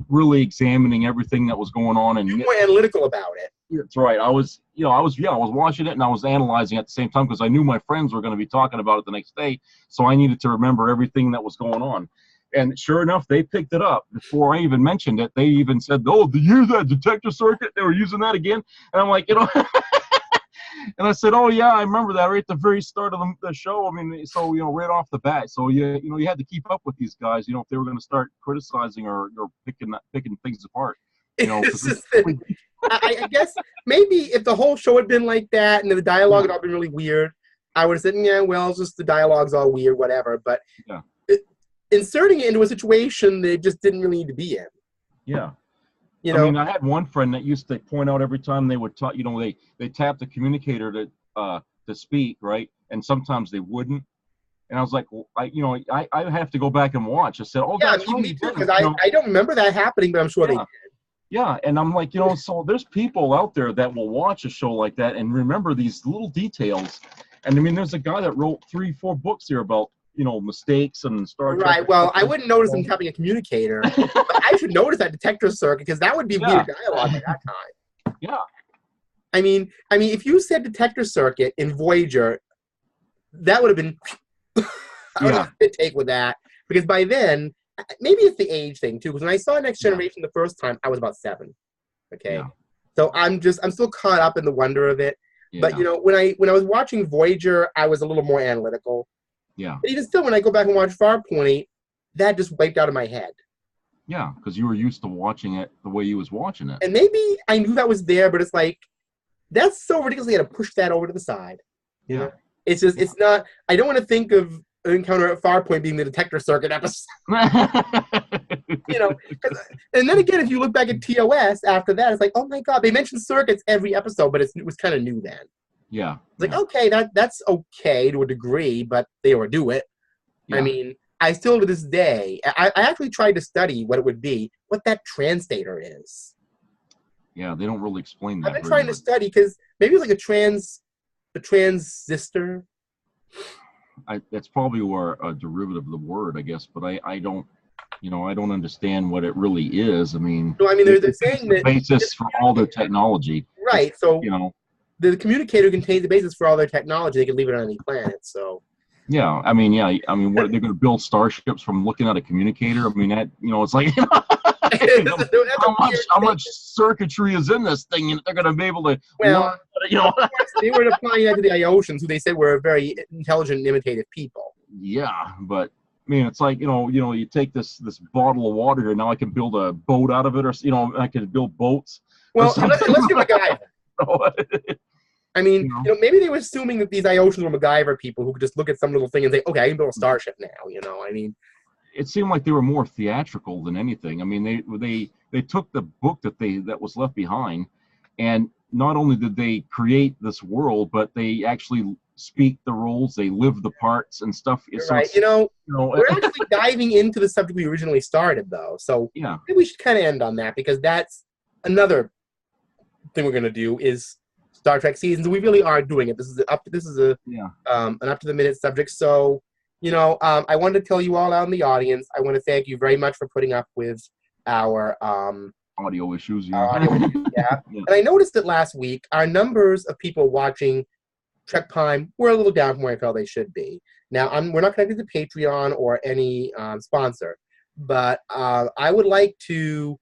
S2: really examining everything that was going on and
S1: more analytical about it.
S2: That's right. I was watching it and I was analyzing at the same time because I knew my friends were going to be talking about it the next day. So I needed to remember everything that was going on. And sure enough, they picked it up before I even mentioned it. They even said, "Oh, did you hear that Detector Circuit? They were using that again." And I'm like, and I said, "Oh yeah, I remember that right at the very start of the show." I mean, so right off the bat. So you had to keep up with these guys. If they were going to start criticizing or picking things apart.
S1: It's just I guess maybe if the whole show had been like that and the dialogue had all been really weird, I would have said, "Yeah, well, it's just the dialogue's all weird, whatever." But inserting it into a situation they just didn't really need to be in.
S2: Yeah. I mean, I had one friend that used to point out every time they would talk, they tapped the communicator to speak, right? And sometimes they wouldn't. And I was like, well, I have to go back and watch. I said, "Oh,
S1: yeah, me too, because I don't remember that happening, but I'm sure they did."
S2: Yeah, and I'm like, so there's people out there that will watch a show like that and remember these little details. And I mean, there's a guy that wrote 3-4 books here about mistakes and Star Trek.
S1: Right. Well, I wouldn't notice him tapping a communicator. But I should notice that Detector Circuit because that would be weird dialogue at that time.
S2: Yeah.
S1: I mean, if you said Detector Circuit in Voyager, that would have been. I would have a take with that because by then, maybe it's the age thing too. Because when I saw Next Generation the first time, I was about 7. Okay. Yeah. So I'm still caught up in the wonder of it. Yeah. But when I was watching Voyager, I was a little more analytical.
S2: Yeah.
S1: But even still, when I go back and watch Farpoint, that just wiped out of my head.
S2: Yeah, because you were used to watching it the way you was watching it.
S1: And maybe I knew that was there, but it's like, that's so ridiculous. I got to push that over to the side. You know? It's just, it's not, I don't want to think of encounter at Farpoint being the detector circuit episode. You know, and then again, if you look back at TOS after that, it's like, oh my god, they mentioned circuits every episode, but it was kind of new then.
S2: Yeah.
S1: It's like, okay, that's okay to a degree, but they overdo it.
S2: Yeah.
S1: I mean, I still to this day, I actually tried to study what it would be, what that translator is.
S2: Yeah, they don't really explain that.
S1: I've been trying to study because maybe it's like a transistor.
S2: That's probably a derivative of the word, I guess, but I don't, I don't understand what it really is. I mean,
S1: no, I mean, they're saying
S2: the
S1: that
S2: basis for all their technology,
S1: right? So the communicator contains the basis for all their technology. They can leave it on any planet. So
S2: yeah, I mean, what they're going to build starships from looking at a communicator? I mean, that it's like how much circuitry is in this thing, and they're going to be able to.
S1: Well, they were applying that to the Iosians, who they said were very intelligent and imitative people.
S2: Yeah, but I mean, it's like you take this bottle of water here. Now I can build a boat out of it, or I can build boats.
S1: Well, unless you're MacGyver. I mean, maybe they were assuming that these Iosians were MacGyver people who could just look at some little thing and say, "Okay, I can build a starship now." I mean,
S2: it seemed like they were more theatrical than anything. I mean, they took the book that was left behind, and not only did they create this world, but they actually speak the roles, they live the parts and stuff.
S1: You're right. We're actually diving into the subject we originally started, though. So
S2: yeah,
S1: maybe we should kind of end on that because that's another thing we're going to do is Star Trek seasons. We really are doing it. This is an up to the minute subject. So, I wanted to tell you all out in the audience, I want to thank you very much for putting up with our
S2: audio issues.
S1: Yeah. Yeah. And I noticed that last week, our numbers of people watching TrekPrime were a little down from where I felt they should be. Now, we're not connected to Patreon or any sponsor, but I would like to.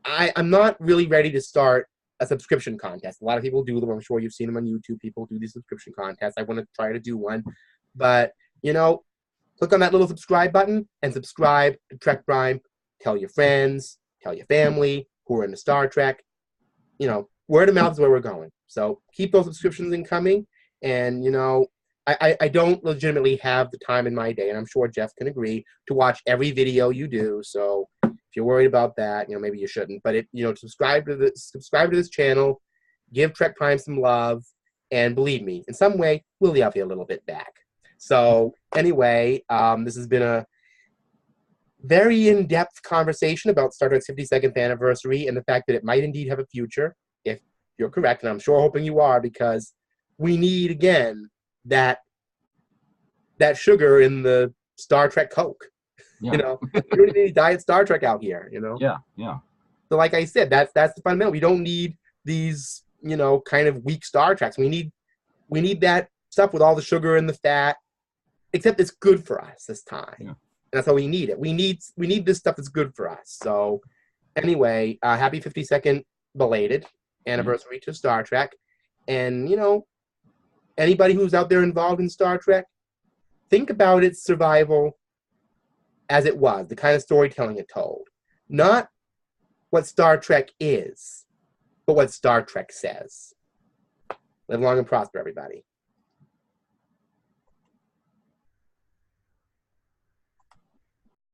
S1: I'm not really ready to start a subscription contest. A lot of people do them. I'm sure you've seen them on YouTube. People do these subscription contests. I want to try to do one. But, click on that little subscribe button and subscribe to TrekPrime. Tell your friends, tell your family who are into Star Trek. Word of mouth is where we're going. So keep those subscriptions incoming. And, I don't legitimately have the time in my day, and I'm sure Jeff can agree, to watch every video you do. So if you're worried about that, maybe you shouldn't. But subscribe to this channel, give TrekPrime some love, and believe me, in some way, we'll love you a little bit back. So anyway, this has been a very in-depth conversation about Star Trek's 52nd anniversary and the fact that it might indeed have a future, if you're correct, and I'm sure hoping you are, because we need, again, that sugar in the Star Trek Coke.
S2: Yeah.
S1: We don't need any diet Star Trek out here,
S2: Yeah.
S1: So like I said, that's the fundamental. We don't need these, kind of weak Star Treks. We need that stuff with all the sugar and the fat, except it's good for us this time.
S2: Yeah.
S1: And that's how we need it. We need this stuff that's good for us. So anyway, happy 52nd belated anniversary to Star Trek. And, anybody who's out there involved in Star Trek, think about its survival as it was, the kind of storytelling it told. Not what Star Trek is, but what Star Trek says. Live long and prosper, everybody.